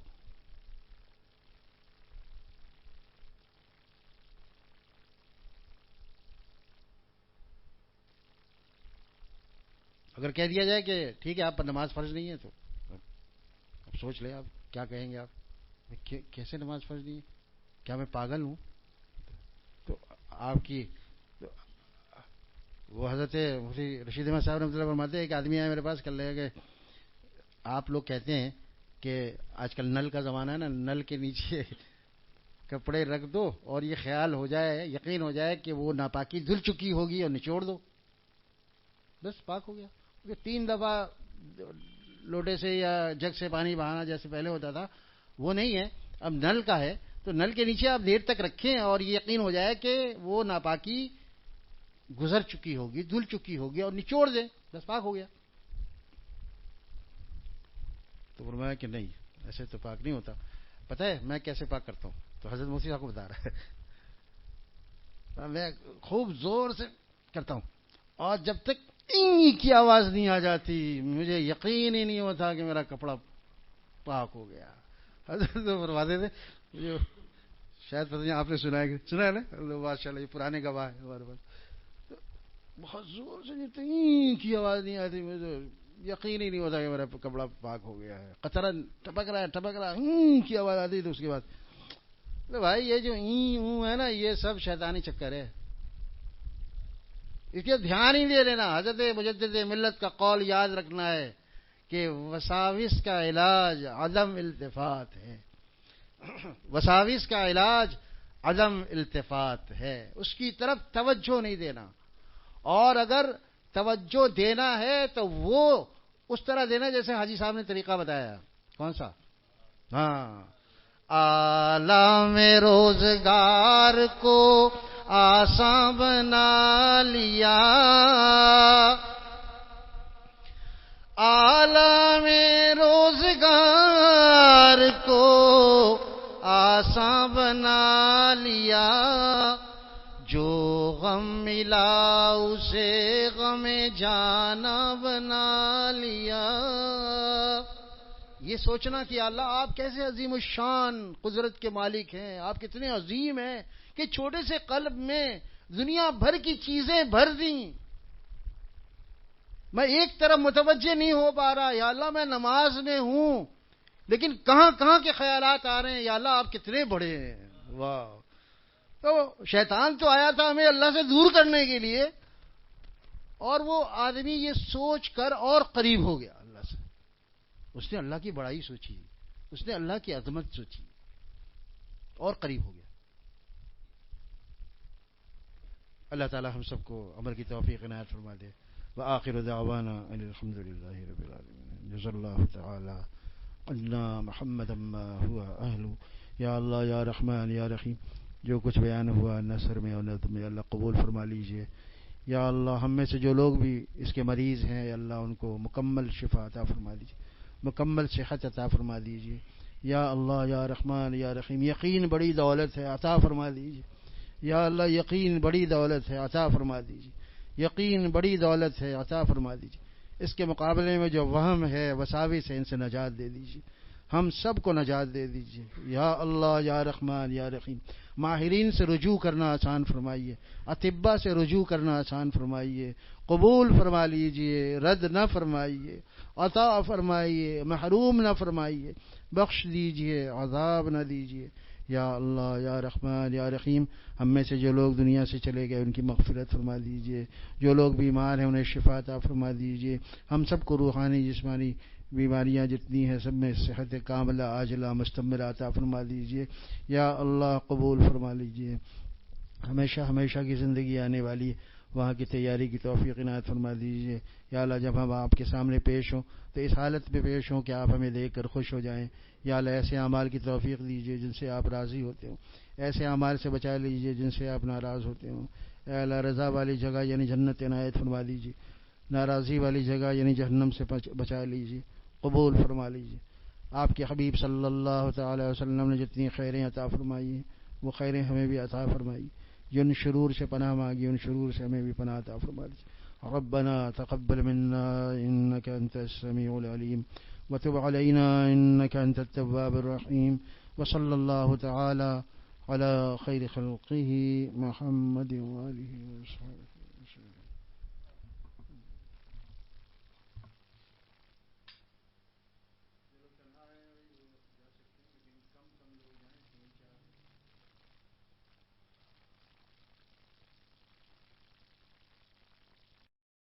اگر کہہ دیا جائے کہ ٹھیک ہے آپ پر نماز فرض نہیں ہے تو اب سوچ لیں آپ کیا کہیں گے. آپ کیسے نماز فرض نہیں ہے؟ کیا میں پاگل ہوں؟ تو آپ کی وہ حضرت مفتی رشید احمد صاحب رحمۃ اللہ فرماتے ہیں، ایک آدمی آیا میرے پاس کر لے کہ آپ لوگ کہتے ہیں کہ آج کل نل کا زمانہ ہے نا، نل کے نیچے کپڑے رکھ دو اور یہ خیال ہو جائے، یقین ہو جائے کہ وہ ناپاکی دھل چکی ہوگی اور نچوڑ دو، بس پاک ہو گیا. 3 دفعہ لوٹے سے یا جگ سے پانی بہانا جیسے پہلے ہوتا تھا وہ نہیں ہے، اب نل کا ہے تو نل کے نیچے آپ دیر تک رکھیں اور یہ یقین ہو جائے کہ وہ ناپاکی گزر چکی ہوگی، دھل چکی ہوگی اور نچوڑ دیں، بس پاک ہو گیا. تو فرمایا کہ نہیں، ایسے تو پاک نہیں ہوتا. پتہ ہے میں کیسے پاک کرتا ہوں؟ تو حضرت مفتی صاحب کو بتا رہا ہے، میں خوب زور سے کرتا ہوں اور جب تک کی آواز نہیں آ جاتی مجھے یقین ہی نہیں ہوتا کہ میرا کپڑا پاک ہو گیا. حضرت فرماتے تھے، مجھے شاید پتہ نہیں آپ نے سنا ہے نا، ماشاءاللہ یہ پرانے گواہ ہیں ہمارے پاس. بہت زور سے کی آواز نہیں آتی، مجھے یقین ہی نہیں ہوتا کہ میرا کپڑا پاک ہو گیا ہے. قطرہ ٹپک رہا کی آواز آتی تو اس کے بعد بھائی یہ جو ہے نا یہ سب شیطانی چکر ہے، اس کے دھیان ہی دے لینا. حضرت مجدد ملت کا قول یاد رکھنا ہے کہ وساوس کا علاج عدم التفات ہے. وساوس کا علاج عدم التفات ہے، اس کی طرف توجہ نہیں دینا. اور اگر توجہ دینا ہے تو وہ اس طرح دینا جیسے حاجی صاحب نے طریقہ بتایا. کون سا؟ ہاں، عالم روزگار کو آسان بنا لیا، عالم روزگار کو آسان بنا لیا، جو غم ملا اسے غم جانا بنا لیا. یہ سوچنا کہ اللہ آپ کیسے عظیم الشان قدرت کے مالک ہیں، آپ کتنے عظیم ہیں کہ چھوٹے سے قلب میں دنیا بھر کی چیزیں بھر دیں. میں ایک طرف متوجہ نہیں ہو پا رہا، یا اللہ میں نماز میں ہوں لیکن کہاں کے خیالات آ رہے ہیں، یا اللہ آپ کتنے بڑے ہیں. واہ! تو شیطان تو آیا تھا ہمیں اللہ سے دور کرنے کے لیے، اور وہ آدمی یہ سوچ کر اور قریب ہو گیا اللہ سے. اس نے اللہ کی بڑائی سوچی، اس نے اللہ کی عظمت سوچی اور قریب ہو گیا. اللہ تعالی ہم سب کو عمل کی توفیق عنایت فرما دے. وآخر دعوانا ان الحمد للہ رب العالمین. جزا اللہ تعالی عنا محمد ما هو اہل. یا اللہ یا رحمان یا رحیم، جو کچھ بیان ہوا نثر میں اور نظم میں اللہ قبول فرما لیجئے. یا اللہ ہم میں سے جو لوگ بھی اس کے مریض ہیں اللہ ان کو مکمل شفا عطا فرما دیجئے، مکمل صحت عطا فرما دیجئے. یا اللہ یا رحمان یا رحیم، یقین بڑی دولت ہے عطا فرما دیجئے. یا اللہ یقین بڑی دولت ہے عطا فرما دیجئے، یقین بڑی دولت ہے عطا فرما دیجئے. اس کے مقابلے میں جو وہم ہے وساوس ہے ان سے نجات دے دیجئے. ہم سب کو نجات دے دیجئے یا اللہ یا رحمان یا رحیم. ماہرین سے رجوع کرنا آسان فرمائیے، اطباء سے رجوع کرنا آسان فرمائیے، قبول فرما لیجئے، رد نہ فرمائیے، عطا فرمائیے، محروم نہ فرمائیے، بخش دیجئے، عذاب نہ دیجئے یا اللہ یا رحمان یا رحیم. ہم میں سے جو لوگ دنیا سے چلے گئے ان کی مغفرت فرما دیجئے، جو لوگ بیمار ہیں انہیں شفا عطا فرما دیجئے. ہم سب کو روحانی جسمانی بیماریاں جتنی ہیں سب میں صحت کاملہ عاجلہ مستمرہ عطا فرما دیجئے یا اللہ قبول فرما لیجئے. ہمیشہ ہمیشہ کی زندگی آنے والی وہاں کی تیاری کی توفیق عنایت فرما دیجئے یا اللہ. جب ہم آپ کے سامنے پیش ہوں تو اس حالت میں پیش ہوں کہ آپ ہمیں دیکھ کر خوش ہو جائیں یا اللہ. ایسے اعمال کی توفیق دیجئے جن سے آپ راضی ہوتے ہوں، ایسے اعمال سے بچا لیجئے جن سے آپ ناراض ہوتے ہوں. اے اللہ رضا والی جگہ یعنی جنت عنایت فرما دیجئے، ناراضی والی جگہ یعنی جہنم سے بچا لیجئے، قبول فرما لیجئے. آپ کے حبیب صلی اللہ تعالی وسلم نے جتنی خیریں عطا فرمائی ہیں وہ خیریں ہمیں بھی عطا فرمائی. جن شرور سے پناہ مانگی ان شرور سے ہمیں بھی پناہ عطا فرما دیجئے. ربنا تقبل منا انك انت السميع العليم وتب علينا انك انت التواب الرحيم. وصلى الله تعالى على خير خلقه محمد وآله وصحبه.